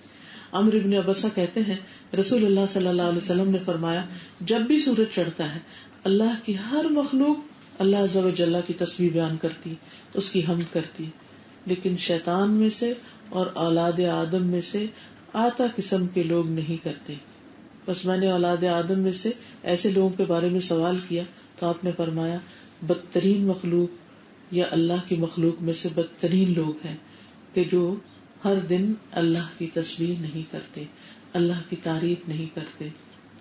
عمرو بن ابسہ کہتے ہیں رسول اللہ صلی اللہ علیہ وسلم نے فرمایا جب بھی سورج چڑھتا ہے اللہ کی ہر مخلوق اللہ عز و جل کی تسبیح بیان کرتی، اس کی حمد کرتی، لیکن شیطان میں سے اور اولاد آدم میں سے آتا قسم کے لوگ نہیں کرتے. بس میں نے اولاد آدم میں سے ایسے لوگوں کے بارے میں سوال کیا تو آپ نے فرمایا بدترین مخلوق یا اللہ کی مخلوق میں سے بدترین لوگ ہیں کہ جو ہر دن اللہ کی تسبیح نہیں کرتے، اللہ کی تعریف نہیں کرتے،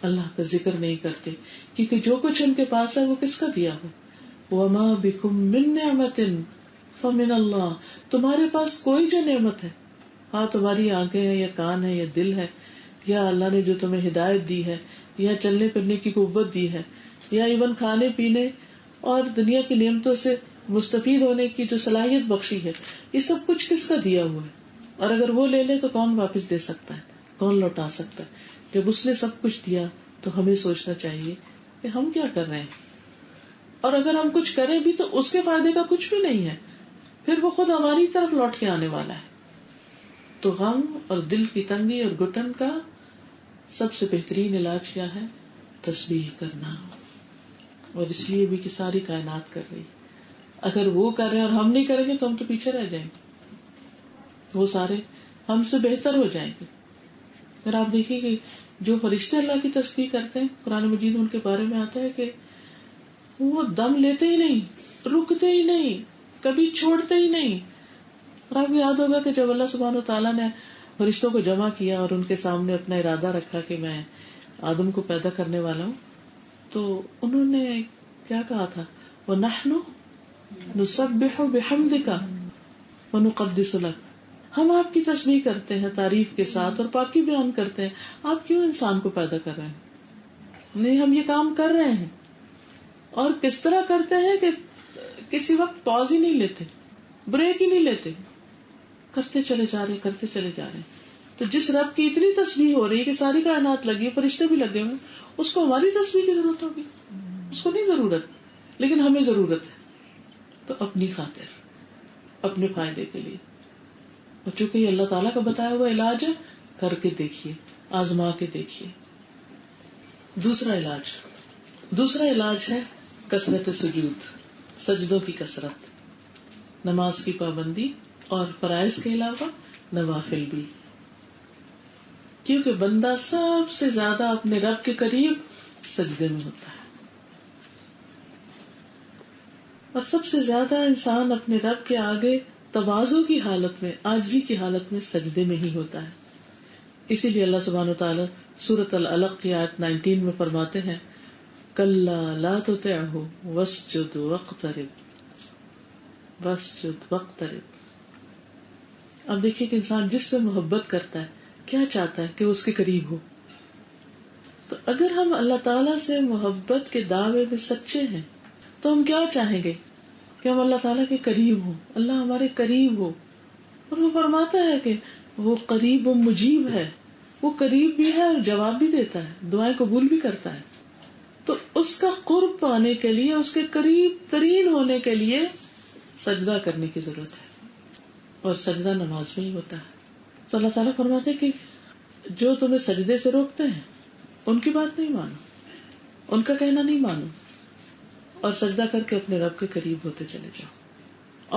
اللہ کا ذکر نہیں کرتے، کیونکہ جو کچھ ان کے پاس ہے وہ کس کا دیا ہو. وَمَا بِكُم مِّن نِّعْمَةٍ فَمِنَ اللَّهِ، تمہارے پاس کوئی جو نعمت ہے، ہاں تمہاری آنکھیں ہیں یا کان ہے یا دل ہے، یا اللہ نے جو تمہیں ہدایت دی ہے یا چلنے پھرنے کی قوت دی ہے یا ایون کھانے پینے اور دنیا کی نعمتوں سے مستفید ہونے کی جو صلاحیت بخشی ہے، یہ سب کچھ کس کا دیا ہوا ہے. اور اگر وہ لے لے تو کون واپس دے سکتا ہے، کون لوٹا سکتا ہے. جب اس نے سب کچھ دیا تو ہمیں سوچنا چاہیے کہ ہم کیا کر رہے ہیں، اور اگر ہم کچھ کریں بھی تو اس کے فائدے کا کچھ بھی نہیں ہے، پھر وہ خود ہماری طرف لوٹ کے آنے والا ہے. تو غم اور دل کی تنگی اور گھٹن کا سب سے بہترین علاج کیا ہے؟ تسبیح کرنا. اور اس لیے بھی کہ ساری کائنات کر رہی، اگر وہ کر رہے ہیں اور ہم نہیں کریں گے تو ہم تو پیچھے رہ جائیں گے، وہ سارے ہم سے بہتر ہو جائیں گے. پھر آپ دیکھیں کہ جو فرشتے اللہ کی تسبیح کرتے ہیں قرآن مجید میں ان کے بارے میں آتا ہے کہ وہ دم لیتے ہی نہیں، رکتے ہی نہیں، کبھی چھوڑتے ہی نہیں. اور آپ کو یاد ہوگا کہ جب اللہ سبحانہ وتعالیٰ نے فرشتوں کو جمع کیا اور ان کے سامنے اپنا ارادہ رکھا کہ میں آدم کو پیدا کرنے والا ہوں، تو انہوں نے کیا کہا تھا؟ وَنَحْنُ نُسَبِّحُ بِحَمْدِكَ وَنُقَدِّسُ لَكَ، ہم آپ کی تسبیح کرتے ہیں تعریف کے ساتھ اور پاکی بیان کرتے ہیں. آپ کیوں انسان کو پیدا کر رہے ہیں؟ نہیں، ہم یہ کام کر رہے ہیں. اور کس طرح کرتے ہیں کہ کسی وقت پاز ہی نہیں لیتے، بریک ہی نہیں لیتے، کرتے چلے جا رہے، کرتے چلے جا رہے. تو جس رب کی اتنی تسبیح ہو رہی ہے کہ ساری کائنات لگی ہے، فرشتے بھی لگے ہوئے، اس کو ہماری تسبیح کی ضرورت ہوگی؟ اس کو نہیں ضرورت، لیکن ہمیں ضرورت ہے. تو اپنی خاطر، اپنے فائدے کے لیے، اور چونکہ یہ اللہ تعالیٰ کا بتایا ہوا علاج ہے، کر کے دیکھیے، آزما کے دیکھیے. دوسرا علاج ہے کثرت سجود، سجدوں کی کثرت، نماز کی پابندی اور فرائض کے علاوہ نوافل بھی، کیونکہ بندہ سب سے زیادہ اپنے رب کے قریب سجدے میں ہوتا ہے، اور سب سے زیادہ انسان اپنے رب کے آگے تواضع کی حالت میں، عاجزی کی حالت میں سجدے میں ہی ہوتا ہے. اسی لیے اللہ سبحانہ وتعالی سورۃ العلق کی آیت 19 میں فرماتے ہیں کلا لا تطعہ واسجد واقترب. اب دیکھیے کہ انسان جس سے محبت کرتا ہے کیا چاہتا ہے کہ وہ اس کے قریب ہو. تو اگر ہم اللہ تعالیٰ سے محبت کے دعوے میں سچے ہیں تو ہم کیا چاہیں گے کہ ہم اللہ تعالیٰ کے قریب ہوں، اللہ ہمارے قریب ہو. اور وہ فرماتا ہے کہ وہ قریب و مجیب ہے، وہ قریب بھی ہے اور جواب بھی دیتا ہے، دعائیں قبول بھی کرتا ہے. تو اس کا قرب پانے کے لیے، اس کے قریب ترین ہونے کے لیے سجدہ کرنے کی ضرورت ہے، اور سجدہ نماز میں ہی ہوتا ہے. تو اللہ تعالیٰ فرماتے کہ جو تمہیں سجدے سے روکتے ہیں ان کی بات نہیں مانو، ان کا کہنا نہیں مانو، اور سجدہ کر کے اپنے رب کے قریب ہوتے چلے جاؤ.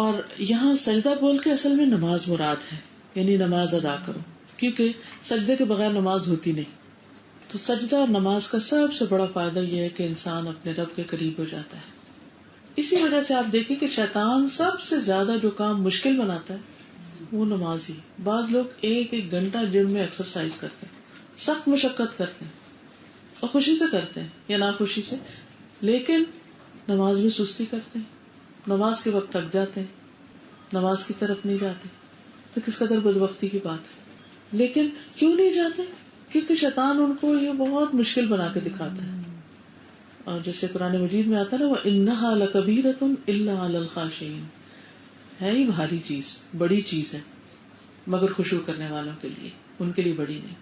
اور یہاں سجدہ بول کے اصل میں نماز مراد ہے، یعنی نماز ادا کرو، کیونکہ سجدے کے بغیر نماز ہوتی نہیں. تو سجدہ اور نماز کا سب سے بڑا فائدہ یہ ہے کہ انسان اپنے رب کے قریب ہو جاتا ہے. اسی وجہ سے آپ دیکھیں کہ شیطان سب سے زیادہ جو کام مشکل بناتا ہے وہ نماز ہی. بعض لوگ ایک گھنٹہ جم میں ایکسرسائز کرتے ہیں، سخت مشقت کرتے ہیں اور خوشی سے کرتے ہیں یا ناخوشی سے، لیکن نماز میں سستی کرتے ہیں، نماز کے وقت تک جاتے ہیں، نماز کی طرف نہیں جاتے. تو کس قدر بدبختی کی بات ہے. لیکن کیوں نہیں جاتے؟ کیونکہ شیطان ان کو یہ بہت مشکل بنا کے دکھاتا ہے. اور جیسے قرآن مجید میں آتا ہے نا وَإِنَّهَا لَكَبِيرَةٌ إِلَّا عَلَى الْخَاشِعِينَ، ہے ہی بھاری چیز، بڑی چیز ہے، مگر خشوع کرنے والوں کے لیے، ان کے لیے بڑی نہیں.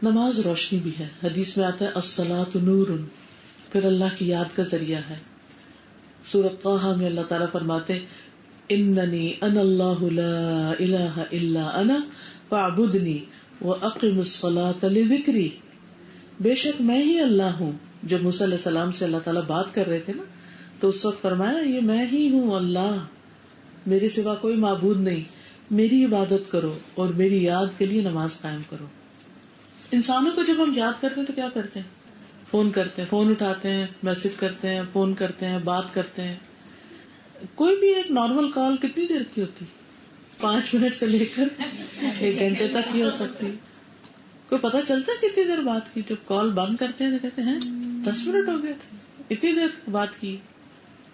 نماز روشنی بھی ہے. حدیث میں آتا ہے الصلاۃ نور، پھر اللہ کی یاد کا ذریعہ ہے. سورۃ طٰہٰ میں اللہ تعالیٰ فرماتے اننی انا اللہ لا الہ الا انا فاعبدنی واقم الصلاۃ لذکری. بے شک میں ہی اللہ ہوں. جب موسیٰ علیہ السلام سے اللہ تعالیٰ بات کر رہے تھے نا تو اس وقت فرمایا یہ میں ہی ہوں اللہ، میرے سوا کوئی معبود نہیں، میری عبادت کرو اور میری یاد کے لیے نماز قائم کرو. انسانوں کو جب ہم یاد کرتے ہیں تو کیا کرتے ہیں؟ فون کرتے ہیں، فون اٹھاتے ہیں، میسج کرتے ہیں، فون کرتے ہیں، بات کرتے ہیں. کوئی بھی ایک نارمل کال کتنی دیر کی ہوتی؟ 5 منٹ سے لے کر 1 گھنٹے تک کی ہو سکتی. کوئی پتہ چلتا ہے کتنی دیر بات کی؟ جب کال بند کرتے ہیں تو کہتے ہیں 10 منٹ ہو گئے تھے، اتنی دیر بات کی.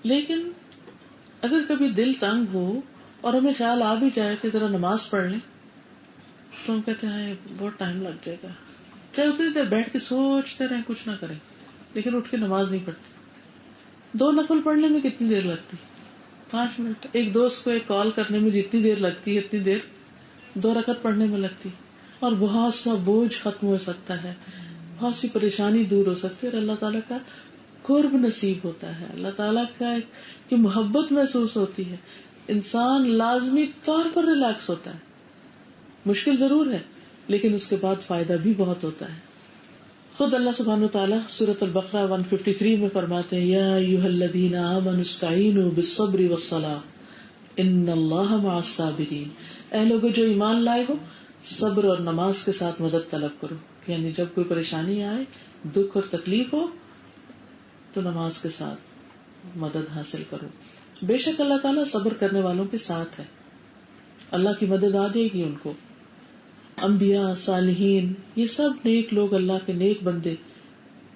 لیکن اگر کبھی دل تنگ ہو اور ہمیں خیال آ بھی جائے کہ ذرا نماز پڑھ لیں تو ہم کہتے ہیں بہت ٹائم لگ جائے گا، چاہے اتنی دیر بیٹھ کے سوچتے رہیں، کچھ نہ کریں، لیکن اٹھ کے نماز نہیں پڑھتے. 2 نفل پڑھنے میں کتنی دیر لگتی؟ 5 منٹ. ایک دوست کو ایک کال کرنے میں جتنی دیر لگتی ہے اتنی دیر 2 رکعت پڑھنے میں لگتی. اور بہت سا بوجھ ختم ہو سکتا ہے، بہت سی پریشانی دور ہو سکتی ہے، اور اللہ تعالیٰ کا قرب نصیب ہوتا ہے، اللہ تعالیٰ کا کی محبت محسوس ہوتی ہے. انسان لازمی طور پر ریلیکس ہوتا ہے. مشکل ضرور ہے لیکن اس کے بعد فائدہ بھی بہت ہوتا ہے. خود اللہ سبحانہ وتعالیٰ سورۃ البقرہ 153 میں فرماتے ہیں یا ایھا الذین آمنوا استعینوا بالصبر والصلاۃ ان اللہ مع الصابرین. اے لوگو جو ایمان لائے ہو، صبر اور نماز کے ساتھ مدد طلب کرو. یعنی جب کوئی پریشانی آئے، دکھ اور تکلیف ہو تو نماز کے ساتھ مدد حاصل کرو. بے شک اللہ تعالیٰ صبر کرنے والوں کے ساتھ ہے، اللہ کی مدد آ جائے گی ان کو. انبیاء، صالحین، یہ سب نیک لوگ، اللہ کے نیک بندے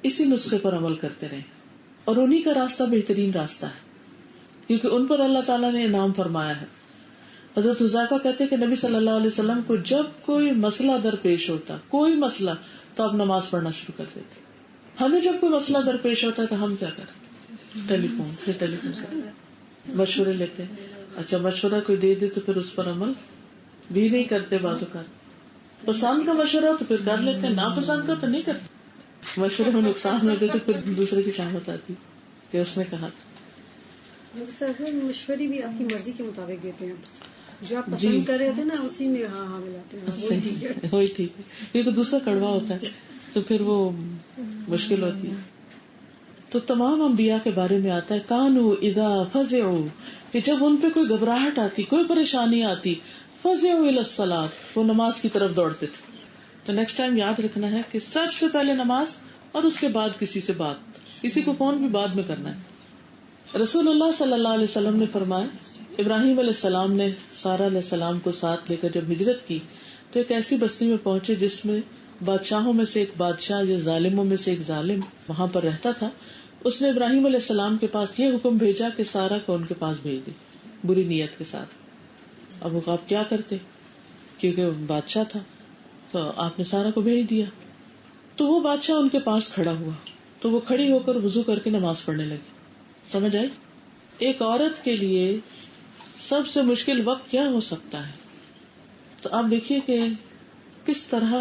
اسی نسخے پر عمل کرتے رہے، اور انہی کا راستہ بہترین راستہ ہے کیونکہ ان پر اللہ تعالیٰ نے انعام فرمایا ہے. حضرت حذیفہ کہتے ہیں کہ نبی صلی اللہ علیہ وسلم کو جب کوئی مسئلہ درپیش ہوتا، کوئی مسئلہ، تو آپ نماز پڑھنا شروع کر دیتے. ہمیں جب کوئی مسئلہ درپیش ہوتا ہے تو ہم کیا کریں؟ ٹیلی فون کرتے، مشورے لیتے. اچھا مشورہ کوئی دے دے تو پھر اس پر عمل بھی نہیں کرتے. بعض اوقات پسند کا مشورہ تو پھر کر لیتے ہیں، ناپسند کا تو نہیں کرتے. مشورے میں نقصان ہوتے تو پھر دوسرے کی شامت آتی کہ اس نے کہا تھا. مشورے بھی آپ کی مرضی کے مطابق دیتے ہیں، جو آپ پسند کر رہے تھے نا اسی میں ہاں ملاتے ہیں، وہی ٹھیک ہے وہی ٹھیک ہے، کیونکہ دوسرا کڑوا ہوتا ہے. تو پھر وہ مشکل ہوتی ہے. تو تمام انبیاء کے بارے میں آتا ہے کانوا اذا فزعوا، کہ جب ان پہ کوئی گھبراہٹ آتی، کوئی پریشانی آتی، فزعوا الی الصلاۃ، وہ نماز کی طرف دوڑتے تھے. تو نیکسٹ ٹائم یاد رکھنا ہے کہ سب سے پہلے نماز اور اس کے بعد کسی سے بات، کسی کو فون بھی بعد میں کرنا ہے. رسول اللہ صلی اللہ علیہ وسلم نے فرمایا ابراہیم علیہ السلام نے سارہ علیہ السلام کو ساتھ لے کر جب ہجرت کی تو ایک ایسی بستی میں پہنچے جس میں بادشاہوں میں سے ایک بادشاہ یا ظالموں میں سے ایک ظالم وہاں پر رہتا تھا. اس نے ابراہیم علیہ السلام کے پاس یہ حکم بھیجا کہ سارہ کو ان کے پاس بھیج دے، بری نیت کے ساتھ. اب وہ آپ کیا کرتے، کیونکہ بادشاہ تھا تو آپ نے سارہ کو بھیج دیا. تو وہ بادشاہ ان کے پاس کھڑا ہوا تو وہ کھڑی ہو کر وضو کر کے نماز پڑھنے لگی. سمجھ آئی؟ ایک عورت کے لیے سب سے مشکل وقت کیا ہو سکتا ہے؟ تو آپ دیکھیے کہ کس طرح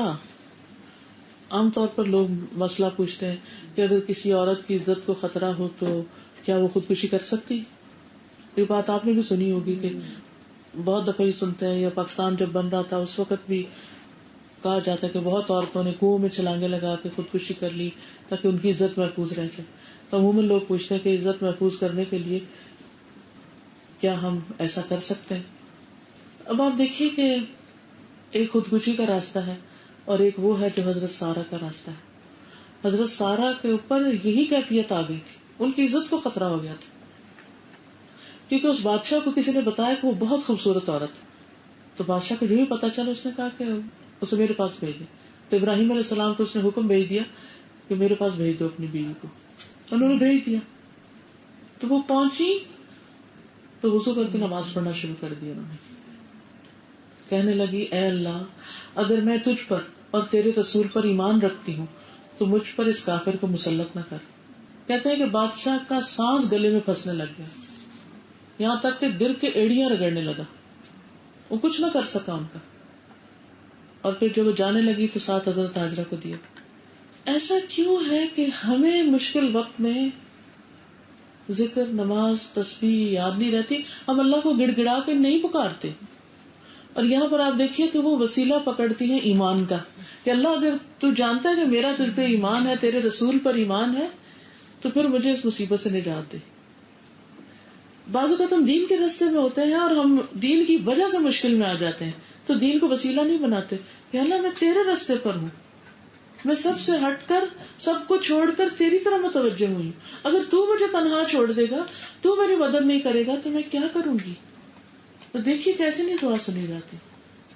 عام طور پر لوگ مسئلہ پوچھتے ہیں کہ اگر کسی عورت کی عزت کو خطرہ ہو تو کیا وہ خودکشی کر سکتی؟ یہ بات آپ نے بھی سنی ہوگی کہ بہت دفعہ ہی سنتے ہیں، یا پاکستان جب بن رہا تھا اس وقت بھی کہا جاتا ہے کہ بہت عورتوں نے کنویں میں چھلانگے لگا کے خودکشی کر لی تاکہ ان کی عزت محفوظ رہ جائے. تو عموماً لوگ پوچھتے ہیں کہ عزت محفوظ کرنے کے لیے کیا ہم ایسا کر سکتے ہیں؟ اب آپ دیکھیے کہ ایک خودکشی کا راستہ ہے اور ایک وہ ہے جو حضرت سارہ کا راستہ ہے. حضرت سارہ کے اوپر یہی کیفیت آ گئی تھی، ان کی عزت کو خطرہ ہو گیا تھا کیونکہ اس بادشاہ کو کسی نے بتایا کہ وہ بہت خوبصورت عورت ہے. تو بادشاہ کو جو بھی پتا چلا اس نے کہا کہ اسے میرے پاس بھیج دے. تو ابراہیم علیہ السلام کو اس نے حکم بھیج دیا کہ میرے پاس بھیج دو اپنی بیوی کو. انہوں نے بھیج دیا تو وہ پہنچی تو وضو کر کے نماز پڑھنا شروع کر دیا. انہوں نے کہنے لگی اے اللہ اگر میں تجھ پر اور تیرے رسول پر ایمان رکھتی ہوں تو مجھ پر اس کافر کو مسلط نہ کر. کہتے ہیں کہ بادشاہ کا سانس گلے میں پھنسنے لگ گیا، یہاں تک کہ گر کے ایڑیاں رگڑنے لگا، وہ کچھ نہ کر سکا ان کا. اور پھر جب وہ جانے لگی تو ساتھ حضرت ہاجرہ کو دیا. ایسا کیوں ہے کہ ہمیں مشکل وقت میں ذکر، نماز، تسبیح یاد نہیں رہتی، ہم اللہ کو گڑ گڑا کے نہیں پکارتے. اور یہاں پر آپ دیکھیے کہ وہ وسیلہ پکڑتی ہیں ایمان کا کہ اللہ اگر تو جانتا ہے کہ میرا تجھ پہ ایمان ہے، تیرے رسول پر ایمان ہے، تو پھر مجھے اس مصیبت سے نجات دے. بعض اوقات ہم دین کے راستے میں ہوتے ہیں اور ہم دین کی وجہ سے مشکل میں آ جاتے ہیں تو دین کو وسیلہ نہیں بناتے کہ اللہ میں تیرے راستے پر ہوں، میں سب سے ہٹ کر، سب کو چھوڑ کر تیری طرح متوجہ ہوئی ہوں. اگر تو مجھے تنہا چھوڑ دے گا، تو میری مدد نہیں کرے گا تو میں کیا کروں گی؟ تو دیکھیے کیسے نہیں دعا سنی جاتی.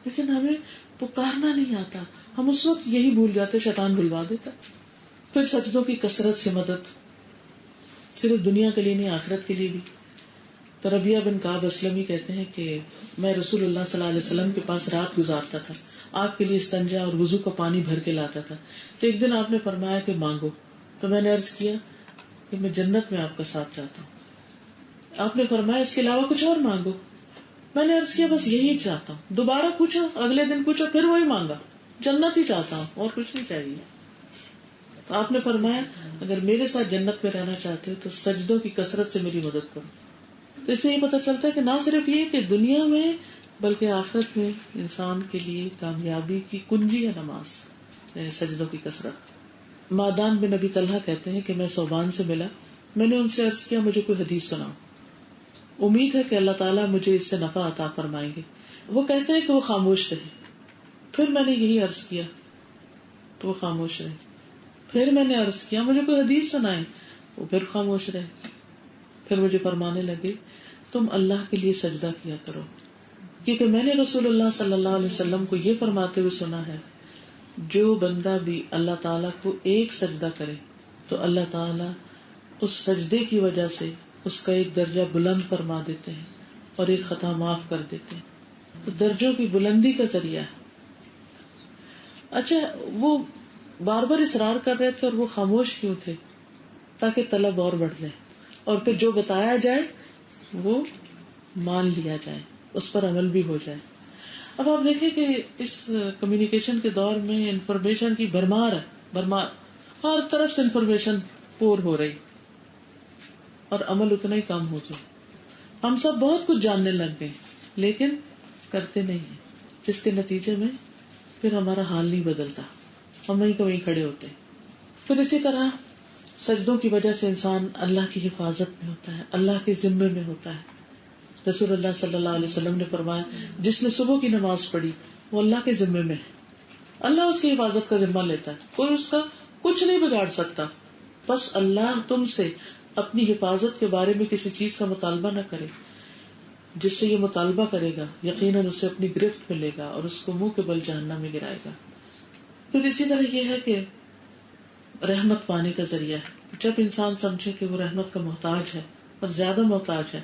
لیکن ہمیں پکارنا نہیں آتا، ہم اس وقت یہی بھول جاتے، شیطان بھلوا دیتا. پھر سجدوں کی کثرت سے مدد، صرف دنیا کے لیے نہیں آخرت کے لیے بھی. تو ربیہ بن کعب اسلمی کہتے ہیں کہ میں رسول اللہ صلی اللہ علیہ وسلم کے پاس رات گزارتا تھا، آپ کے لیے استنجا اور وضو کا پانی بھر کے لاتا تھا. تو ایک دن آپ نے فرمایا کہ مانگو. تو میں نے عرض کیا کہ میں جنت میں آپ کا ساتھ چاہتا ہوں. آپ نے فرمایا اس کے علاوہ کچھ اور مانگو. میں نے عرض کیا بس یہی چاہتا ہوں. دوبارہ پوچھا، اگلے دن پوچھا، پھر وہی مانگا، جنت ہی چاہتا ہوں اور کچھ نہیں چاہیے. تو آپ نے فرمایا اگر میرے ساتھ جنت میں رہنا چاہتے ہو تو سجدوں کی کثرت سے میری مدد کرو. تو اس سے یہ پتہ چلتا ہے کہ نہ صرف یہ کہ دنیا میں بلکہ آخرت میں انسان کے لیے کامیابی کی کنجی ہے نماز، سجدوں کی کثرت. مادان بن ابی طلحہ کہتے ہیں کہ میں صوبان سے ملا، میں نے ان سے عرض کیا مجھے کوئی حدیث سناؤ، امید ہے کہ اللہ تعالیٰ مجھے اس سے نفع عطا فرمائیں گے. وہ کہتے ہیں کہ وہ خاموش رہے. پھر میں نے یہی عرض کیا تو وہ خاموش رہے. پھر میں نے عرض کیا مجھے کوئی حدیث سنائے، وہ پھر خاموش رہے. پھر مجھے فرمانے لگے تم اللہ کے لیے سجدہ کیا کرو، کیونکہ میں نے رسول اللہ صلی اللہ علیہ وسلم کو یہ فرماتے ہوئے سنا ہے جو بندہ بھی اللہ تعالیٰ کو ایک سجدہ کرے تو اللہ تعالیٰ اس سجدے کی وجہ سے اس کا ایک درجہ بلند فرما دیتے ہیں اور ایک خطا معاف کر دیتے ہیں. تو درجوں کی بلندی کا ذریعہ ہے. اچھا وہ بار بار اصرار کر رہے تھے اور وہ خاموش کیوں تھے؟ تاکہ طلب اور بڑھ جائے اور پھر جو بتایا جائے وہ مان لیا جائے، اس پر عمل بھی ہو جائے. اب آپ دیکھیں کہ اس کمیونیکیشن کے دور میں انفارمیشن کی بھرمار ہے، ہر طرف سے انفارمیشن پور ہو رہی اور عمل اتنا ہی کم ہو گیا. ہم سب بہت کچھ جاننے لگ گئے لیکن کرتے نہیں ہیں، جس کے نتیجے میں پھر ہمارا حال نہیں بدلتا. ہم وہیں کا وہیں کھڑے ہوتے ہیں. پھر اسی طرح سجدوں کی وجہ سے انسان اللہ کی حفاظت میں ہوتا ہے, اللہ کے ذمے میں ہوتا ہے. رسول اللہ صلی اللہ علیہ وسلم نے فرمایا جس نے صبح کی نماز پڑھی وہ اللہ کے ذمے میں ہے, اللہ اس کی حفاظت کا ذمہ لیتا ہے, کوئی اس کا کچھ نہیں بگاڑ سکتا. بس اللہ تم سے اپنی حفاظت کے بارے میں کسی چیز کا مطالبہ نہ کرے, جس سے یہ مطالبہ کرے گا یقیناً اسے اپنی گرفت میں لے گا اور اس کو منہ کے بل جہنم میں گرائے گا. پھر اسی طرح یہ ہے کہ رحمت پانے کا ذریعہ ہے. جب انسان سمجھے کہ وہ رحمت کا محتاج ہے اور زیادہ محتاج ہے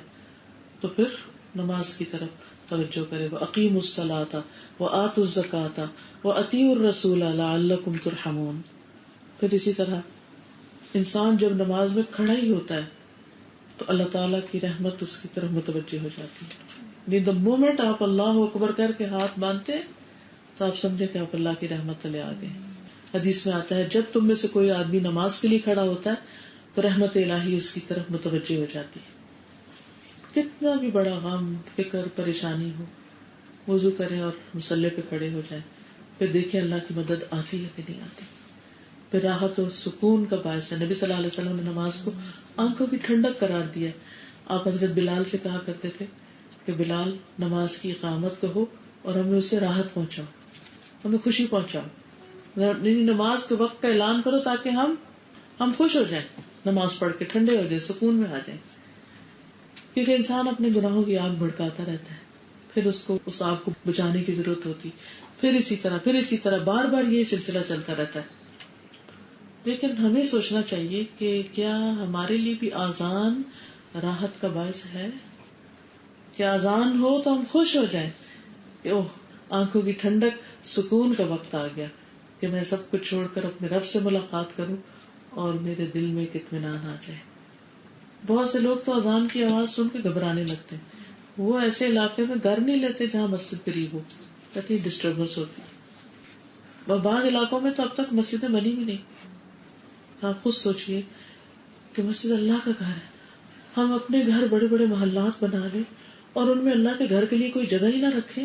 تو پھر نماز کی طرف توجہ کرے. وَأَقِيمُوا الصَّلَاةَ وَآتُوا الزَّكَاةَ وَأَطِيعُوا الرَّسُولَ لَعَلَّكُمْ تُرْحَمُونَ. پھر اسی طرح انسان جب نماز میں کھڑا ہی ہوتا ہے تو اللہ تعالیٰ کی رحمت اس کی طرف متوجہ ہو جاتی ہے. دا مومنٹ آپ اللہ اکبر کر کے ہاتھ باندھتے تو آپ سمجھے کہ آپ اللہ کی رحمت تلے آ گئے. حدیث میں آتا ہے جب تم میں سے کوئی آدمی نماز کے لیے کھڑا ہوتا ہے تو رحمت الہی اس کی طرف متوجہ ہو جاتی ہے. کتنا بھی بڑا غم, فکر, پریشانی ہو, وضو کریں اور مصلی پہ کھڑے ہو جائیں, پھر دیکھیں اللہ کی مدد آتی ہے کہ نہیں آتی. پھر راحت اور سکون کا باعث ہے. نبی صلی اللہ علیہ وسلم نے نماز کو آنکھوں کی ٹھنڈک قرار دیا. آپ حضرت بلال سے کہا کرتے تھے کہ بلال نماز کی اقامت کہو اور ہمیں اسے راحت پہنچاؤ, ہمیں خوشی پہنچاؤ. نماز کے وقت کا اعلان کرو تاکہ ہم خوش ہو جائیں, نماز پڑھ کے ٹھنڈے ہو جائیں, سکون میں آ جائیں. کیونکہ انسان اپنے گناہوں کی آگ بھڑکاتا رہتا ہے, پھر اس کو اس آگ کو بجھانے کی ضرورت ہوتی, پھر اسی طرح بار بار یہ سلسلہ چلتا رہتا ہے. لیکن ہمیں سوچنا چاہیے کہ کیا ہمارے لیے بھی آذان راحت کا باعث ہے؟ کہ آذان ہو تو ہم خوش ہو جائیں کہ اوہ آنکھوں کی ٹھنڈک, سکون کا وقت آ گیا کہ میں سب کچھ چھوڑ کر اپنے رب سے ملاقات کروں اور میرے دل میں ایک اطمینان آ جائے. بہت سے لوگ تو اذان کی آواز سن کے گھبرانے لگتے ہیں. وہ ایسے علاقے میں گھر نہیں لیتے جہاں مسجد قریب ہو تاکہ ڈسٹربنس ہوتی. اور بعض علاقوں میں تو اب تک مسجدیں بنی بھی نہیں. آپ خود سوچئے کہ مسجد اللہ کا گھر ہے, ہم اپنے گھر بڑے بڑے محلات بنا لیں اور ان میں اللہ کے گھر کے لیے کوئی جگہ ہی نہ رکھیں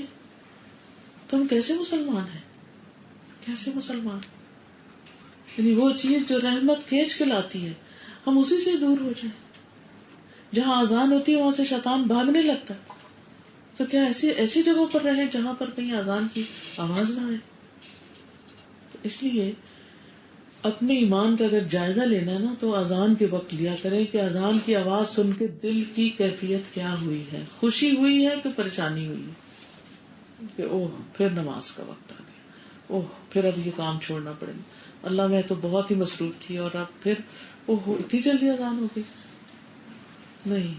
تو ہم کیسے مسلمان ہیں؟ کیسے مسلمان؟ یعنی وہ چیز جو رحمت کھینچ کے لاتی ہے ہم اسی سے دور ہو جائیں. جہاں اذان ہوتی ہے وہاں سے شیطان بھاگنے لگتا ہے. تو کیا ایسی جگہوں پر رہیں جہاں پر کہیں اذان کی آواز نہ آئے؟ اس لیے اپنے ایمان کا اگر جائزہ لینا ہے نا تو اذان کے وقت لیا کریں کہ اذان کی آواز سن کے دل کی کیفیت کیا ہوئی ہے, خوشی ہوئی ہے کہ پریشانی ہوئی ہے, کہ اوہ پھر نماز کا وقت آ گیا, اوہ پھر اب یہ کام چھوڑنا پڑے گا, اللہ میں تو بہت ہی مصروف تھی اور اب پھر اوہ اتنی جلدی اذان ہو گئی. نہیں,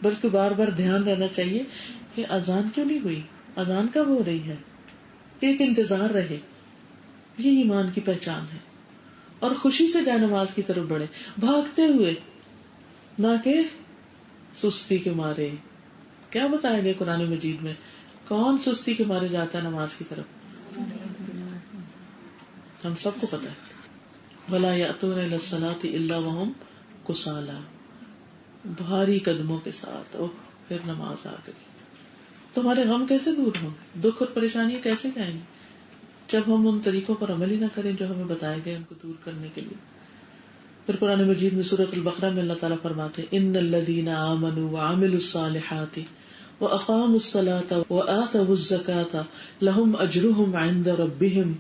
بلکہ بار بار دھیان رہنا چاہیے کہ اذان کیوں نہیں ہوئی, اذان کب ہو رہی ہے, کہ ایک انتظار رہے. یہ ایمان کی پہچان ہے. اور خوشی سے جائے نماز کی طرف بڑھے, بھاگتے ہوئے, نہ کہ سستی کے مارے. کیا بتائیں گے قرآن مجید میں کون سستی کے مارے جاتا ہے نماز کی طرف؟ ہم سب کو پتا ہے. وَلَا يَأْتُونَ إِلَى الصَّلَاةِ إِلَّا وَهُمْ كُسَالَىٰ, بھاری قدموں کے ساتھ. اوہ پھر نماز آ گئی. تو ہمارے غم کیسے دور ہوں, دکھ اور پریشانی کیسے جائیں گی جب ہم ان طریقوں پر عمل ہی نہ کریں جو ہمیں بتائے گئے ان کو دور کرنے کے لیے. پھر قرآن مجید میں سورۃ البقرہ میں اللہ تعالیٰ فرماتے ہیں ان الذین آمنوا وعملوا الصالحات واقاموا الصلاة وآتوا الزکاة لهم اجرهم عند ربهم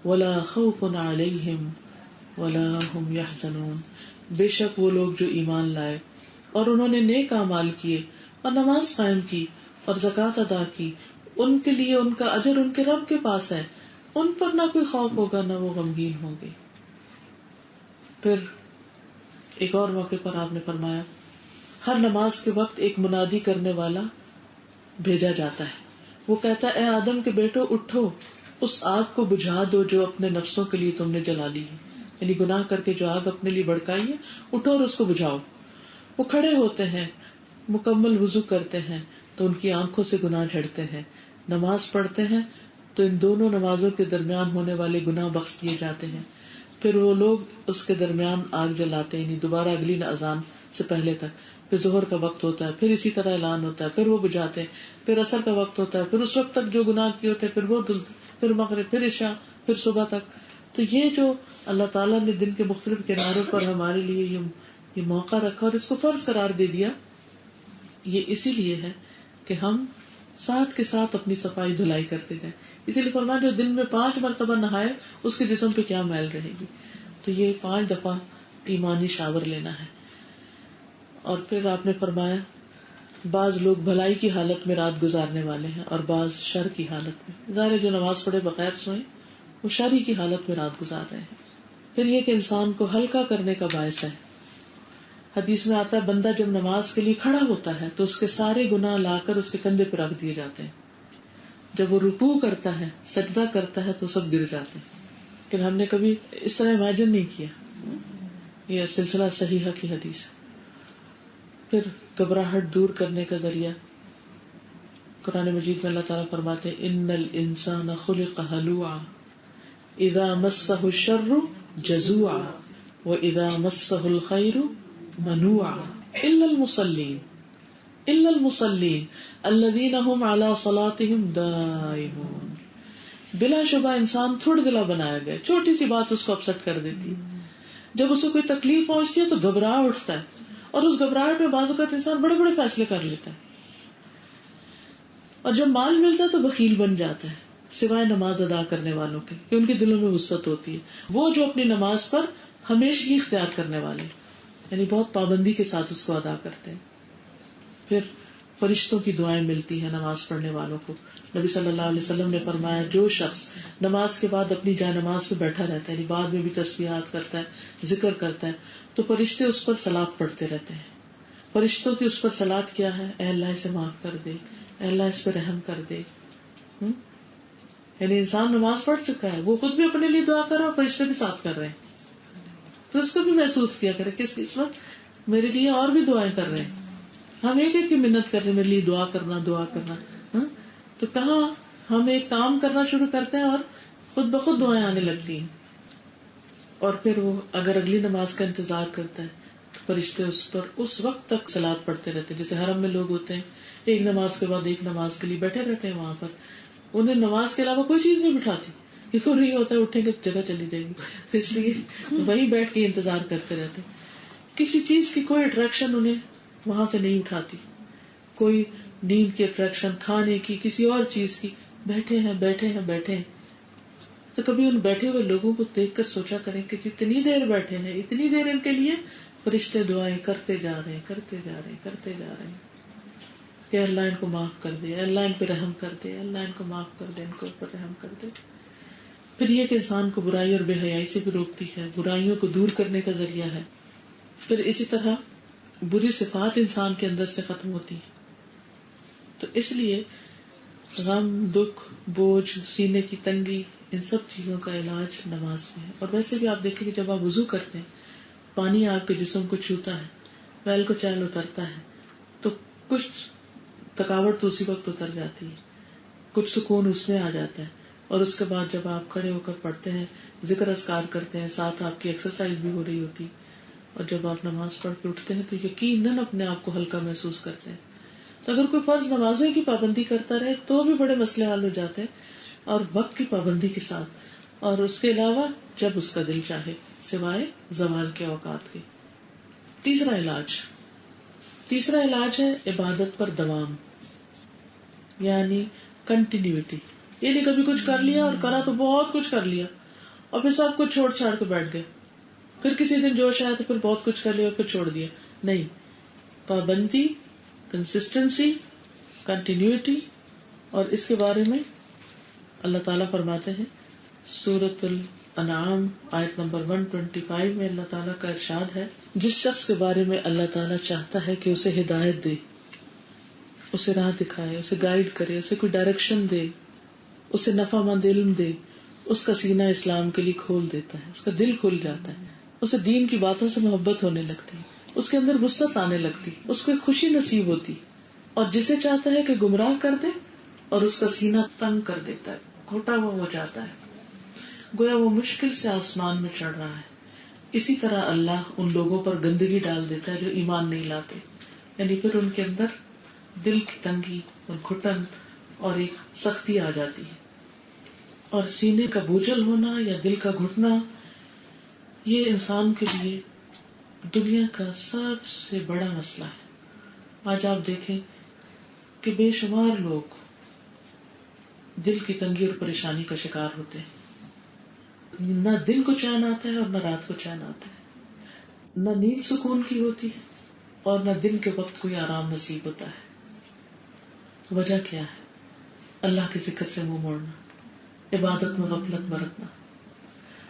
ولا خوف علیہم ولا هم يحزنون. بے شک وہ لوگ جو ایمان لائے اور انہوں نے نیک اعمال کیے اور نماز قائم کی اور زکوٰۃ ادا کی, ان کے لیے ان کا اجر ان کے رب کے پاس ہے, ان پر نہ کوئی خوف ہوگا نہ وہ غمگین ہوں گے. پھر ایک اور موقع پر آپ نے فرمایا ہر نماز کے وقت ایک منادی کرنے والا بھیجا جاتا ہے. وہ کہتا ہے اے آدم کے بیٹو اٹھو, اس آگ کو بجھا دو جو اپنے نفسوں کے لیے تم نے جلا لی ہے. یعنی گناہ کر کے جو آگ اپنے لیے بھڑکائی ہے اٹھو اور اس کو بجھاؤ. وہ کھڑے ہوتے ہیں, مکمل وضو کرتے ہیں تو ان کی آنکھوں سے گناہ جھڑتے ہیں, نماز پڑھتے ہیں تو ان دونوں نمازوں کے درمیان ہونے والے گناہ بخش دیے جاتے ہیں. پھر وہ لوگ اس کے درمیان آگ جلاتے ہیں, یعنی دوبارہ اگلی اذان سے پہلے تک. پھر ظہر کا وقت ہوتا ہے, پھر اسی طرح اعلان ہوتا ہے, پھر وہ بجھاتے ہیں. پھر عصر کا وقت ہوتا ہے, پھر اس وقت تک جو گناہ کیے ہوتے ہیں پھر وہ دھلتے, پھر مغرب, پھر عشاء, پھر صبح تک. تو یہ جو اللہ تعالیٰ نے دن کے مختلف کناروں پر ہمارے لیے یہ موقع رکھا اور اس کو فرض قرار دے دیا، یہ اسی لیے ہے کہ ہم ساتھ کے ساتھ اپنی صفائی دھلائی کرتے جائیں. اسی لیے فرمایا جو دن میں 5 مرتبہ نہائے اس کے جسم پہ کیا میل رہے گی. تو یہ 5 دفعہ ایمانی شاور لینا ہے. اور پھر آپ نے فرمایا بعض لوگ بھلائی کی حالت میں رات گزارنے والے ہیں اور بعض شر کی حالت میں. ظاہر جو نماز پڑھے بغیر سوئیں وہ شر کی حالت میں رات گزار رہے ہیں. پھر یہ کہ انسان کو ہلکا کرنے کا باعث ہے. حدیث میں آتا ہے بندہ جب نماز کے لیے کھڑا ہوتا ہے تو اس کے سارے گناہ لا کر اس کے کندھے پہ رکھ دیے جاتے ہیں. جب وہ رکوع کرتا ہے سجدہ کرتا ہے تو سب گر جاتے ہیں. لیکن ہم نے کبھی اس طرح امیجن نہیں کیا. یہ سلسلہ صحیحہ کی حدیث ہے. پھر گھبراہٹ دور کرنے کا ذریعہ قرآن مجید میں اللہ تعالیٰ فرماتے ہیں ان الانسان خلق ہلوعا اذا مسہ الشر جزوعا واذا مسہ الخیر منوعا الا المصلین الذین هم علی صلاتهم دائمون. بلا شبہ انسان تھوڑ دلا بنایا گیا. چھوٹی سی بات اس کو اپسٹ کر دیتی ہے. جب اسے کوئی تکلیف پہنچتی ہے تو گھبرا اٹھتا ہے اور اس گھبراہٹ میں بعض اوقات انسان بڑے بڑے فیصلے کر لیتا ہے. اور جب مال ملتا ہے تو بخیل بن جاتا ہے سوائے نماز ادا کرنے والوں کے کہ ان کے دلوں میں وسعت ہوتی ہے. وہ جو اپنی نماز پر ہمیشہ اختیار کرنے والے یعنی بہت پابندی کے ساتھ اس کو ادا کرتے ہیں. پھر فرشتوں کی دعائیں ملتی ہیں نماز پڑھنے والوں کو. نبی صلی اللہ علیہ وسلم نے فرمایا جو شخص نماز کے بعد اپنی جائے نماز پہ بیٹھا رہتا ہے یعنی بعد میں بھی تسبیحات کرتا ہے ذکر کرتا ہے تو فرشتے اس پر صلات پڑھتے رہتے ہیں. فرشتوں کی اس پر صلات کیا ہے؟ اے اللہ اسے معاف کر دے, اے اللہ اس پہ رحم کر دے. یعنی انسان نماز پڑھ چکا ہے, وہ خود بھی اپنے لیے دعا کر رہا ہے اور فرشتے بھی ساتھ کر رہے ہیں, تو اس کو بھی محسوس کیا کرے کہ اس وقت میرے لیے اور بھی دعائیں کر رہے ہیں. ہم ایک ایک کی منت کر رہے ہیں میرے لیے دعا کرنا. تو کہاں ہم ایک کام کرنا شروع کرتے ہیں اور خود بخود دعائیں آنے لگتی ہیں. اور پھر وہ اگر اگلی نماز کا انتظار کرتا ہے تو فرشتے اس پر اس وقت تک صلات پڑھتے رہتے ہیں. جیسے حرم میں لوگ ہوتے ہیں ایک نماز کے بعد ایک نماز کے لیے بیٹھے رہتے ہیں, وہاں پر انہیں نماز کے علاوہ کوئی چیز نہیں بٹھاتی کیونکہ نہیں ہوتا ہے اٹھیں گے جگہ چلی جائے گی, تو اس لیے وہیں بیٹھ کے انتظار کرتے رہتے. کسی چیز کی کوئی اٹریکشن انہیں وہاں سے نہیں اٹھاتی, کوئی نیند کی اٹریکشن, کھانے کی, کسی اور چیز کی. بیٹھے ہیں. تو کبھی ان بیٹھے ہوئے لوگوں کو دیکھ کر سوچا کریں کہ جتنی دیر بیٹھے ہیں اتنی دیر ان کے لیے فرشتے دعائیں کرتے جا رہے ہیں کہ اللہ ان کو معاف کر دے, اللہ ان پہ رحم کر دے, اللہ ان کو معاف کر دے, ان کو اوپر رحم کر دے. پھر یہ کہ انسان کو برائی اور بے حیائی سے بھی روکتی ہے, برائیوں کو دور کرنے کا ذریعہ ہے. پھر اسی طرح بری صفات انسان کے اندر سے ختم ہوتی ہے. تو اس لیے غم, دکھ, بوجھ, سینے کی تنگی, ان سب چیزوں کا علاج نماز میں ہے. اور ویسے بھی آپ دیکھیں کہ جب آپ وضو کرتے ہیں پانی آپ کے جسم کو چھوتا ہے, ویل کو چیل اترتا ہے, تو کچھ تھکاوٹ تو اسی وقت اتر جاتی ہے, کچھ سکون اس میں آ جاتا ہے. اور اس کے بعد جب آپ کھڑے ہو کر پڑھتے ہیں, ذکر اذکار کرتے ہیں, ساتھ آپ کی ایکسرسائز بھی ہو رہی ہوتی, اور جب آپ نماز پڑھ کے اٹھتے ہیں تو یقیناً اپنے آپ کو ہلکا محسوس کرتے ہیں. تو اگر کوئی فرض نمازوں کی پابندی کرتا رہے تو بھی بڑے مسئلے حل ہو جاتے ہیں, اور وقت کی پابندی کے ساتھ, اور اس کے علاوہ جب اس کا دل چاہے سوائے زوال کے اوقات کے. تیسرا علاج ہے عبادت پر دوام, یعنی کنٹینیوٹی. یہ نہیں کبھی کچھ کر لیا اور کرا تو بہت کچھ کر لیا اور پھر سب کچھ چھوڑ چھاڑ کے بیٹھ گئے, پھر کسی دن جوش آیا تو پھر بہت کچھ کر لیا اور پھر چھوڑ دیا. نہیں, پابندی, کنسسٹنسی, کنٹینیوٹی. اور اس کے بارے میں اللہ تعالیٰ فرماتے ہیں سورۃ الانعام آیت نمبر 125 میں اللہ تعالیٰ کا ارشاد ہے, جس شخص کے بارے میں اللہ تعالیٰ چاہتا ہے کہ اسے ہدایت دے, اسے راہ دکھائے, اسے گائیڈ کرے, اسے کوئی ڈائریکشن دے, اسے نفع مند علم دے, اس کا سینہ اسلام کے لیے کھول دیتا ہے, اس کا دل کھل جاتا ہے, اسے دین کی باتوں سے محبت ہونے لگتی, اس کے اندر وسعت آنے لگتی, اس کو خوشی نصیب ہوتی. اور جسے چاہتا ہے کہ گمراہ کر دے اور اس کا سینہ تنگ کر دیتا ہے, گھٹا ہوا ہو جاتا ہے, گویا وہ مشکل سے آسمان میں چڑھ رہا ہے. اسی طرح اللہ ان لوگوں پر گندگی ڈال دیتا ہے جو ایمان نہیں لاتے, یعنی پھر ان کے اندر دل کی تنگی اور گھٹن اور ایک سختی آ جاتی ہے. اور سینے کا بوجھل ہونا یا دل کا گھٹنا، یہ انسان کے لیے دنیا کا سب سے بڑا مسئلہ ہے۔ آج آپ دیکھیں کہ بے شمار لوگ دل کی تنگی اور پریشانی کا شکار ہوتے ہیں۔ نہ دن کو چین آتا ہے اور نہ رات کو چین آتا ہے، نہ نیند سکون کی ہوتی ہے اور نہ دن کے وقت کوئی آرام نصیب ہوتا ہے۔ وجہ کیا ہے؟ اللہ کے ذکر سے منہ موڑنا، عبادت میں غفلت برتنا۔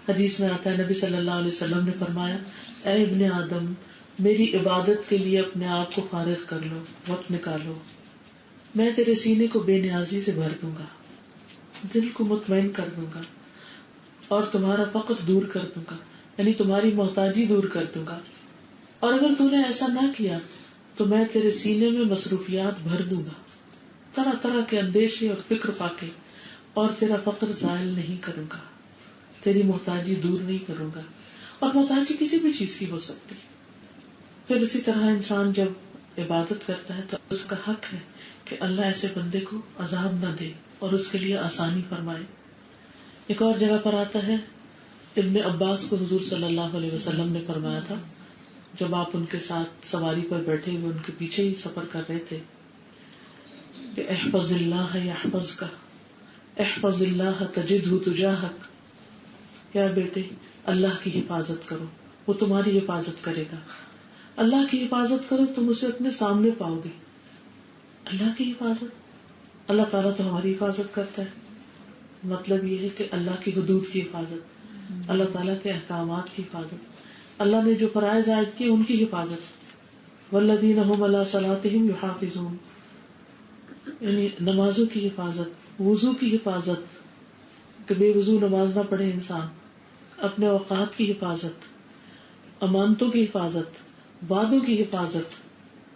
حدیث میں آتا ہے، نبی صلی اللہ علیہ وسلم نے فرمایا، اے ابن آدم، میری عبادت کے لیے اپنے آپ کو فارغ کر لو، وقت نکالو، میں تیرے سینے کو بے نیازی سے بھر دوں گا، دل کو مطمئن کر دوں گا اور تمہارا فقر دور کر دوں گا، یعنی تمہاری محتاجی دور کر دوں گا۔ اور اگر تو نے ایسا نہ کیا تو میں تیرے سینے میں مصروفیات بھر دوں گا، طرح طرح کے اندیشے اور فکر پا کے، اور تیرا فقر زائل نہیں کروں گا، تیری محتاجی دور نہیں کروں گا۔ اور محتاجی کسی بھی چیز کی ہو سکتی۔ پھر اسی طرح انسان جب عبادت کرتا ہے تو اس کا حق ہے کہ اللہ ایسے بندے کو عذاب نہ دے اور اس کے لیے آسانی فرمائے۔ ایک اور جگہ پر آتا ہے، ابن عباس کو حضور صلی اللہ علیہ وسلم نے فرمایا تھا، جب آپ ان کے ساتھ سواری پر بیٹھے ہوئے ان کے پیچھے ہی سفر کر رہے تھے، کہ احفظ اللہ یحفظک، احفظ اللہ تجدہ تجاہک، کیا بیٹے اللہ کی حفاظت کرو، وہ تمہاری حفاظت کرے گا۔ اللہ کی حفاظت کرو، تم اسے اپنے سامنے پاؤ گے۔ اللہ کی حفاظت، اللہ تعالیٰ تو ہماری حفاظت کرتا ہے، مطلب یہ ہے کہ اللہ کی حدود کی حفاظت، اللہ تعالیٰ کے احکامات کی حفاظت، اللہ نے جو فرائض عائد کیے ان کی حفاظت، والذین هم علی صلاتہم یحافظون، یعنی نمازوں کی حفاظت، وضو کی حفاظت کہ بے وضو نماز نہ پڑھے انسان، اپنے اوقات کی حفاظت، امانتوں کی حفاظت، وعدوں کی حفاظت،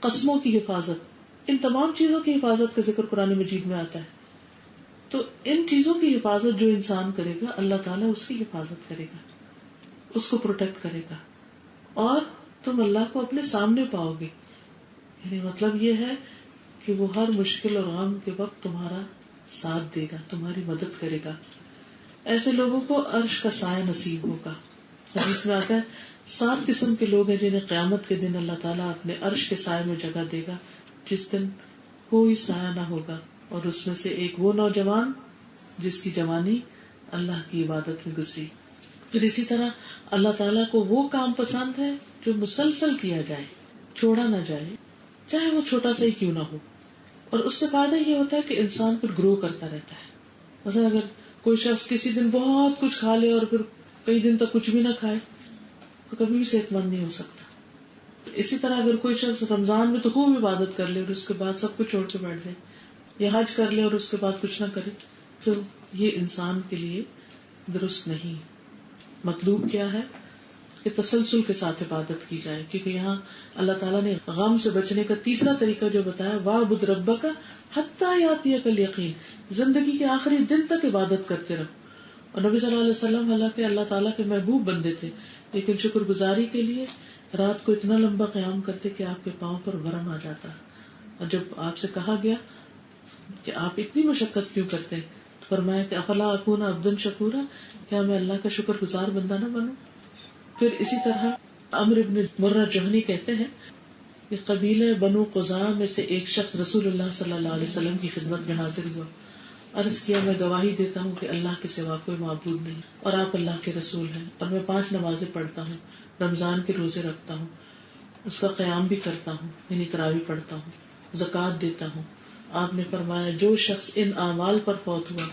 قسموں کی حفاظت، ان تمام چیزوں کی حفاظت کا ذکر قرآن مجید میں آتا ہے۔ تو ان چیزوں کی حفاظت جو انسان کرے گا، اللہ تعالیٰ اس کی حفاظت کرے گا، اس کو پروٹیکٹ کرے گا، اور تم اللہ کو اپنے سامنے پاؤ گے۔ یعنی مطلب یہ ہے کہ وہ ہر مشکل اور غم کے وقت تمہارا ساتھ دے گا، تمہاری مدد کرے گا۔ ایسے لوگوں کو عرش کا سایہ نصیب ہوگا۔ حدیث میں آتا ہے 7 قسم کے لوگ ہیں جنہیں قیامت کے دن اللہ تعالیٰ اپنے عرش کے سائے میں جگہ دے گا، جس دن کوئی سایہ نہ ہوگا، اور اس میں سے ایک وہ نوجوان جس کی جوانی اللہ کی عبادت میں گزری۔ پھر اسی طرح اللہ تعالیٰ کو وہ کام پسند ہے جو مسلسل کیا جائے، چھوڑا نہ جائے، چاہے وہ چھوٹا سا ہی کیوں نہ ہو، اور اس سے فائدہ یہ ہوتا ہے کہ انسان پھر گرو کرتا رہتا ہے۔ مثلا اگر کوئی شخص کسی دن بہت کچھ کھا لے اور پھر کئی دن تک کچھ بھی نہ کھائے تو کبھی بھی صحت مند نہیں ہو سکتا۔ اسی طرح اگر کوئی شخص رمضان میں تو خوب عبادت کر لے اور اس کے بعد سب کچھ چھوڑ کے بیٹھ جائے، یا حج کر لے اور اس کے بعد کچھ نہ کرے، تو یہ انسان کے لیے درست نہیں۔ مطلوب کیا ہے کہ تسلسل کے ساتھ عبادت کی جائے، کیونکہ یہاں اللہ تعالیٰ نے غم سے بچنے کا تیسرا طریقہ جو بتایا، وَاعْبُدْ رَبَّكَ حَتَّىٰ يَأْتِيَكَ الْيَقِينُ، زندگی کے آخری دن تک عبادت کرتے رہو۔ اور نبی صلی اللہ علیہ وسلم حالانکہ اللہ تعالیٰ کے محبوب بندے تھے، لیکن شکر گزاری کے لیے رات کو اتنا لمبا قیام کرتے کہ آپ کے پاؤں پر ورم آ جاتا۔ اور جب آپ سے کہا گیا کہ آپ اتنی مشقت کیوں کرتے ہیں، تو فرمایا کہ افلا اکون عبدا شکورا، کیا میں اللہ کا شکر گزار بندہ نہ بنوں۔ پھر اسی طرح عمرو بن مرہ جہنی کہتے ہیں کہ قبیلہ بنو قزاع میں سے ایک شخص رسول اللہ صلی اللہ علیہ وسلم کی خدمت میں حاضر ہوا، عرض کیا، میں گواہی دیتا ہوں کہ اللہ کے سوا کوئی معبود نہیں اور آپ اللہ کے رسول ہیں، اور میں 5 نمازیں پڑھتا ہوں، رمضان کے روزے رکھتا ہوں، اس کا قیام بھی کرتا ہوں، یعنی تراویح پڑھتا ہوں، زکوٰۃ دیتا ہوں۔ آپ نے فرمایا جو شخص ان اعمال پر فوت ہوا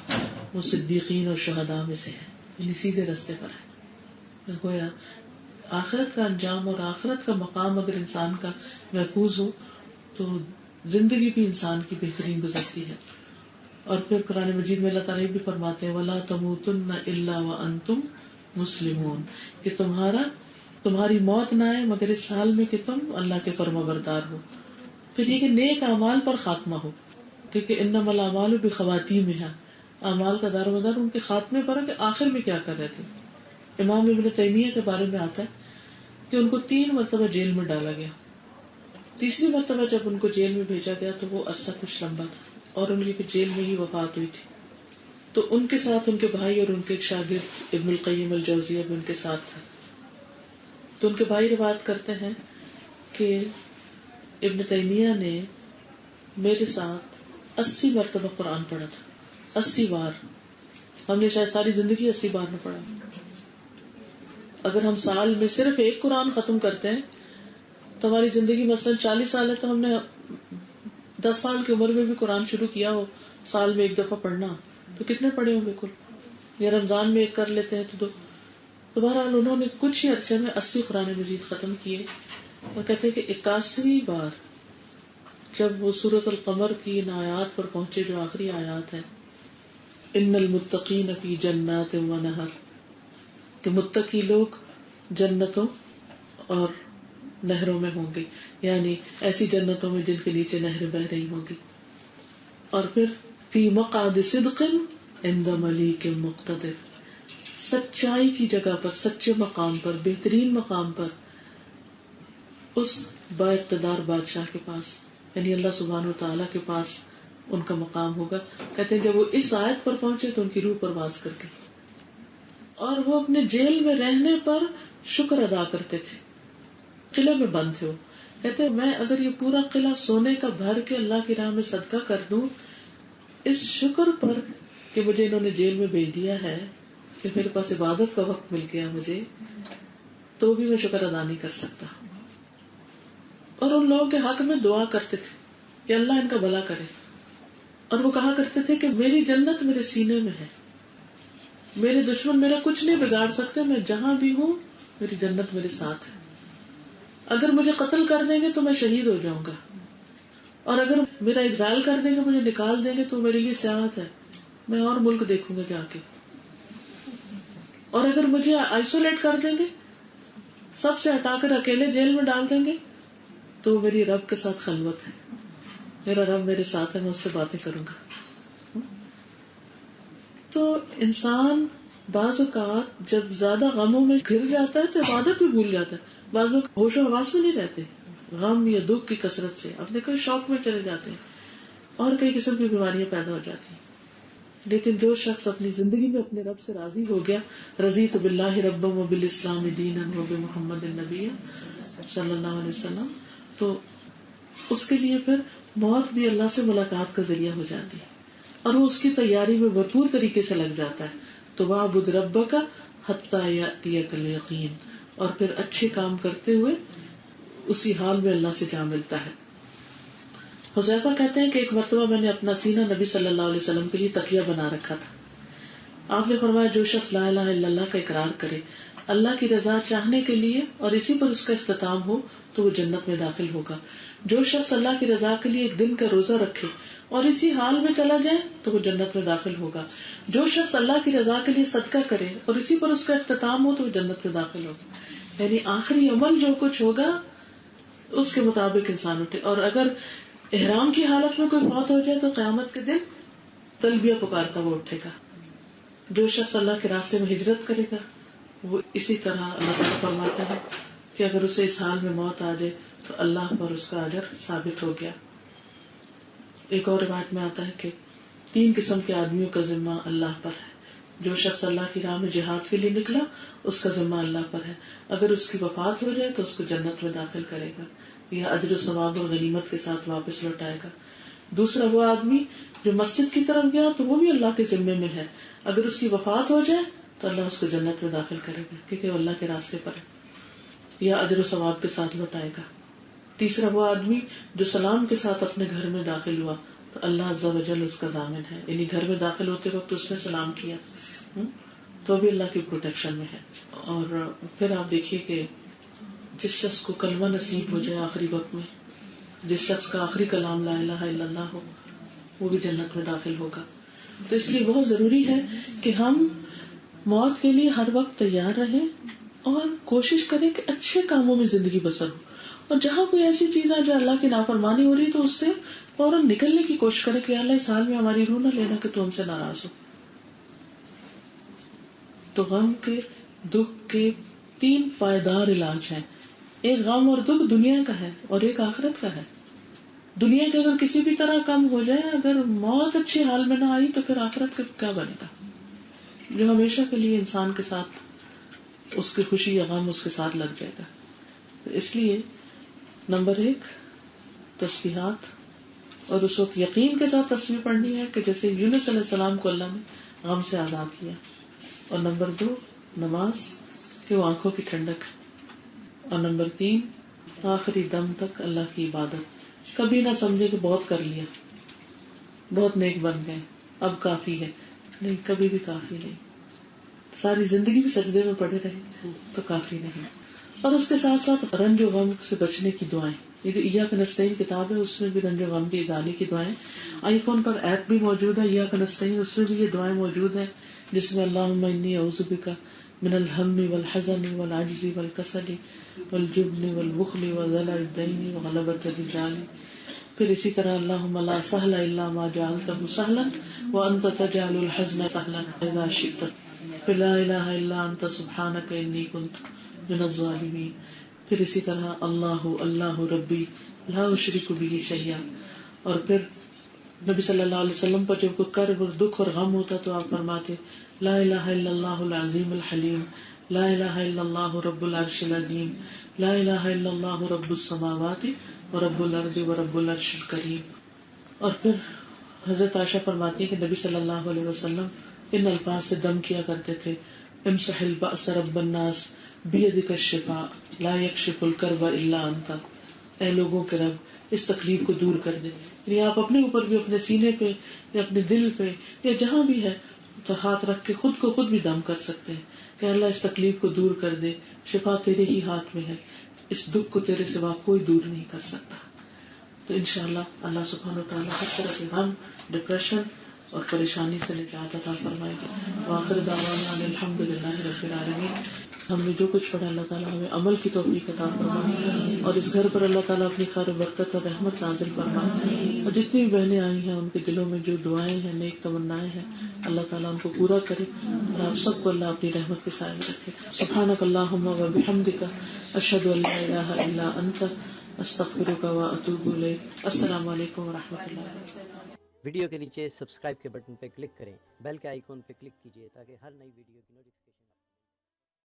وہ صدیقین اور شہداء میں سے ہے، یعنی سیدھے راستے پر ہے۔ گویا آخرت کا انجام اور آخرت کا مقام اگر انسان کا محفوظ ہو تو زندگی بھی انسان کی بہترین گزرتی ہے۔ اور پھر قرآن مجید میں اللہ تعالیٰ بھی فرماتے ہیں وَلَا تَمُوتُنَّ إِلَّا وَأَنْتُمْ مُسْلِمُونَ، کہ تمہاری موت نہ آئے مگر اس حال میں کہ تم اللہ کے فرمانبردار ہو۔ پھر یہ کہ نیک اعمال پر خاتمہ ہو، کیونکہ انما الاعمال بخواتیمها، اعمال کا دار و مدار ان کے خاتمے پر ہے کہ آخر میں کیا کر رہے تھے۔ امام ابن تیمیہ کے بارے میں آتا ہے کہ ان کو 3 مرتبہ جیل میں ڈالا گیا۔ تیسری مرتبہ جب ان کو جیل میں بھیجا گیا تو وہ عرصہ کچھ لمبا تھا اور ان کی جیل میں ہی وفات ہوئی تھی۔ تو ان کے ساتھ ان کے بھائی اور ان کے ایک شاگرد ابن القیم الجوزیہ بھی ان کے ساتھ تھے. تو ان کے بھائی روایت کرتے ہیں کہ ابن تیمیہ نے میرے ساتھ 80 مرتبہ قرآن پڑھا تھا. 80 بار. ہم نے شاید ساری زندگی 80 بار میں پڑھا. اگر ہم سال میں صرف ایک قرآن ختم کرتے ہیں تو ہماری زندگی مثلا 40 سال ہے, تو ہم نے 10 سال کی عمر میں بھی قرآن شروع کیا ہو سال میں ایک دفعہ پڑھنا, تو کتنے پڑھے ہوں بالکل. یا رمضان میں ایک کر لیتے ہیں تو بہرحال انہوں نے کچھ ہی عرصے میں 80 قرآن مجید ختم کیے. اور کہتے ہیں کہ 81ویں بار جب وہ سورۃ القمر کی ان آیات پر پہنچے جو آخری آیات ہے, ان المتقین فی جنات و نہر, کہ متقی لوگ جنتوں اور نہروں میں ہوں گے, یعنی ایسی جنتوں میں جن کے نیچے نہریں بہ رہی ہوں گی. اور پھر فی مقعد صدق عند ملیک مقتدر, سچائی کی جگہ پر, سچے مقام پر, بہترین مقام پر, اس با اقتدار بادشاہ کے پاس, یعنی اللہ سبحانہ وتعالی کے پاس ان کا مقام ہوگا. کہتے ہیں جب وہ اس آیت پر پہنچے تو ان کی روح پرواز کر گئی, اور وہ اپنے جیل میں رہنے پر شکر ادا کرتے تھے. قلعے میں بند تھے وہ. کہتے ہیں میں اگر یہ پورا قلعہ سونے کا بھر کے اللہ کی راہ میں صدقہ کر دوں اس شکر پر کہ مجھے انہوں نے جیل میں بھیج دیا ہے, کہ میرے پاس عبادت کا وقت مل گیا مجھے, تو بھی میں شکر ادا نہیں کر سکتا. اور ان لوگوں کے حق میں دعا کرتے تھے کہ اللہ ان کا بھلا کرے, اور وہ کہا کرتے تھے کہ میری جنت میرے سینے میں ہے, میرے دشمن میرا کچھ نہیں بگاڑ سکتے, میں جہاں بھی ہوں میری جنت میرے ساتھ ہے. اگر مجھے قتل کر دیں گے تو میں شہید ہو جاؤں گا, اور اگر میرا ایگزائل کر دیں گے, مجھے نکال دیں گے, تو میرے لیے سیاحت ہے, میں اور ملک دیکھوں گا جا کے. اور اگر مجھے آئسولیٹ کر دیں گے, سب سے ہٹا کر اکیلے جیل میں ڈال دیں گے, تو میری رب کے ساتھ خلوت ہے, میرا رب میرے ساتھ ہے, میں اس سے باتیں کروں گا. تو انسان بعض اوقات جب زیادہ غموں میں گھر جاتا ہے تو عبادت بھی بھول جاتا ہے. بعض لوگ ہوش و حواس میں نہیں رہتے غم یا دکھ کی کثرت سے, اپنے کوئی شوق میں چلے جاتے ہیں, اور کئی قسم کی بیماریاں پیدا ہو جاتی ہیں. لیکن جو شخص اپنی زندگی میں اپنے رب سے راضی ہو گیا, رضیت باللہ ربا وبالاسلام دینا وبمحمد النبی صلی اللہ علیہ وسلم, تو اس کے لیے پھر موت بھی اللہ سے ملاقات کا ذریعہ ہو جاتی ہے, اور وہ اس کی تیاری میں بھرپور طریقے سے لگ جاتا ہے. تو وَاعْبُدْ رَبَّكَ حَتَّىٰ يَأْتِيَكَ الْيَقِينُ, اور پھر اچھے کام کرتے ہوئے اسی حال میں اللہ سے جا ملتا ہے. حذیفہ کہتے ہیں کہ ایک مرتبہ میں نے اپنا سینہ نبی صلی اللہ علیہ وسلم کے لیے تکیہ بنا رکھا تھا. آپ نے فرمایا جو شخص لا الہ الا اللہ کا اقرار کرے اللہ کی رضا چاہنے کے لیے اور اسی پر اس کا اختتام ہو تو وہ جنت میں داخل ہوگا. جو شخص اللہ کی رضا کے لیے ایک دن کا روزہ رکھے اور اسی حال میں چلا جائے تو وہ جنت میں داخل ہوگا. جو شخص اللہ کی رضا کے لیے صدقہ کرے اور اسی پر اس کا اختتام ہو تو وہ جنت میں داخل ہوگا. یعنی آخری عمل جو کچھ ہوگا اس کے مطابق انسان اٹھے. اور اگر احرام کی حالت میں کوئی فوت ہو جائے تو قیامت کے دن تلبیہ پکارتا وہ اٹھے گا. جو شخص اللہ کے راستے میں ہجرت کرے گا وہ اسی طرح اللہ تعالیٰ فرماتا ہے کہ اگر اسے اس حال میں موت آ جائے تو اللہ پر اس کا اجر ثابت ہو گیا. ایک اور روایت میں آتا ہے کہ 3 قسم کے آدمیوں کا ذمہ اللہ پر ہے. جو شخص اللہ کی راہ میں جہاد کے لیے نکلا اس کا ذمہ اللہ پر ہے, اگر اس کی وفات ہو جائے تو اس کو جنت میں داخل کرے گا یا اجر و ثواب اور غنیمت کے ساتھ واپس لوٹائے گا. دوسرا وہ آدمی جو مسجد کی طرف گیا تو وہ بھی اللہ کے ذمے میں ہے, اگر اس کی وفات ہو جائے تو اللہ اس کو جنت میں داخل کرے گا کیونکہ وہ اللہ کے راستے پر ہے یا اجر و ثواب کے ساتھ لوٹائے گا. تیسرا وہ آدمی جو سلام کے ساتھ اپنے گھر میں داخل ہوا تو اللہ عز و جل اس کا ضامن ہے, یعنی گھر میں داخل ہوتے وقت اس نے سلام کیا تو بھی اللہ کی پروٹیکشن میں ہے. اور پھر آپ دیکھیے کہ جس شخص کو کلمہ نصیب ہو جائے آخری وقت میں, جس شخص کا آخری کلام لا الہ الا اللہ ہو وہ بھی جنت میں داخل ہوگا. تو اس لیے بہت ضروری ہے کہ ہم موت کے لیے ہر وقت تیار رہیں اور کوشش کریں کہ اچھے کاموں میں زندگی بسر ہو, اور جہاں کوئی ایسی چیز ہے جو اللہ کی نافرمانی ہو رہی تو اس سے فوراً نکلنے کی کوشش کریں کہ اللہ اس حال میں ہماری روح نہ لینا کہ تو ہم سے ناراض ہو. تو غم کے دکھ کے 3 پائیدار علاج ہیں. ایک غم اور دکھ دنیا کا ہے اور ایک آخرت کا ہے. دنیا کے اگر کسی بھی طرح کم ہو جائے، اگر موت اچھی حال میں نہ آئی تو پھر آخرت کا کیا بنے گا، جو ہمیشہ کے لیے انسان کے ساتھ اس کی خوشی یا غم اس کے ساتھ لگ جائے گا. تو اس لیے نمبر 1 تسبیحات، اور اس وقت یقین کے ساتھ تسبیح پڑھنی ہے کہ جیسے یونس علیہ السلام کو اللہ نے غم سے آزاد کیا. اور نمبر 2 نماز کہ وہ آنکھوں کی ٹھنڈک ہے. اور نمبر 3 آخری دم تک اللہ کی عبادت. کبھی نہ سمجھے کہ بہت کر لیا، بہت نیک بن گئے، اب کافی ہے. نہیں، کبھی بھی کافی نہیں. ساری زندگی بھی سجدے میں پڑے رہے تو کافی نہیں. اور اس کے ساتھ ساتھ رنج و غم سے بچنے کی دعائیں. یہ جو ایاک نستعین کتاب ہے اس میں بھی رنج و غم کی ازالے کی دعائیں. آئی فون پر ایپ بھی موجود ہے ایاک نستعین، اس میں بھی یہ دعائیں موجود ہیں جس میں اللہم انی اعوذ بک من الہم والحزن والعجز والکسل والجبن والبخل وذل الدین وغلبۃ الرجال. پھر اسی طرح اللہم لا سہل الا ما جعلته سہلا وانت تجعل الحزن سہلا اذا شئت. پھر لا الہ الا انت سبحانک انی کنت من الظالمین. پھر اسی طرح اللہ اللہ ربی لا اشرک بہ شیئا. اور پھر نبی صلی اللہ علیہ وسلم پر جب کوئی کرب اور دکھ اور غم ہوتا تو آپ فرماتے لا الہ الا اللہ العظیم الحلیم، لا الہ الا اللہ رب العرش العظیم، لا الہ الا اللہ رب السماوات ورب الارض ورب العرش الکریم. اور پھر حضرت عائشہ فرماتی ہے کہ نبی صلی اللہ علیہ وسلم ان الفاظ سے دم کیا کرتے تھے امسح البأس رب الناس بیدک الشفاء لا یکشف الکرب الا انت. اے لوگوں کے رب اس تکلیف کو دور کر دے. یعنی آپ اپنے اوپر بھی، اپنے سینے پہ یا اپنے دل پہ یا جہاں بھی ہے تو ہاتھ رکھ کے خود کو خود بھی دم کر سکتے ہیں کہ اللہ اس تکلیف کو دور کر دے، شفا تیرے ہی ہاتھ میں ہے، اس دکھ کو تیرے سوا کوئی دور نہیں کر سکتا. تو انشاءاللہ اللہ سبحانہ وتعالی ہر طرح کے غم، ڈپریشن اور پریشانی سے نجات عطا فرمائے گا. وآخر دعوانا ان الحمدللہ رب العالمین. ہم نے جو کچھ پڑھا اللہ تعالیٰ ہمیں عمل کی توفیق عطا فرمائے اور اس گھر پر اللہ تعالیٰ اپنی خیر و برکت اور رحمت نازل فرمائے. اور جتنی بھی بہنیں آئی ہیں ان کے دلوں میں جو دعائیں ہیں، نیک تمنائیں ہیں، اللہ تعالیٰ ان کو پورا کرے اور آپ سب کو اللہ اپنی رحمت کے سائے میں رکھے. سبحانک اللہم و بحمدک اشہد ان لا الہ الا انت استغفرک و اتوب الیک. السلام علیکم و رحمۃ اللہ. ویڈیو کے نیچے سبسکرائب کے بٹن پہ کلک کریں، بیل کے آئیکن پہ کلک کیجیے تاکہ ہر نئی ویڈیو کی نوٹیفیکیشن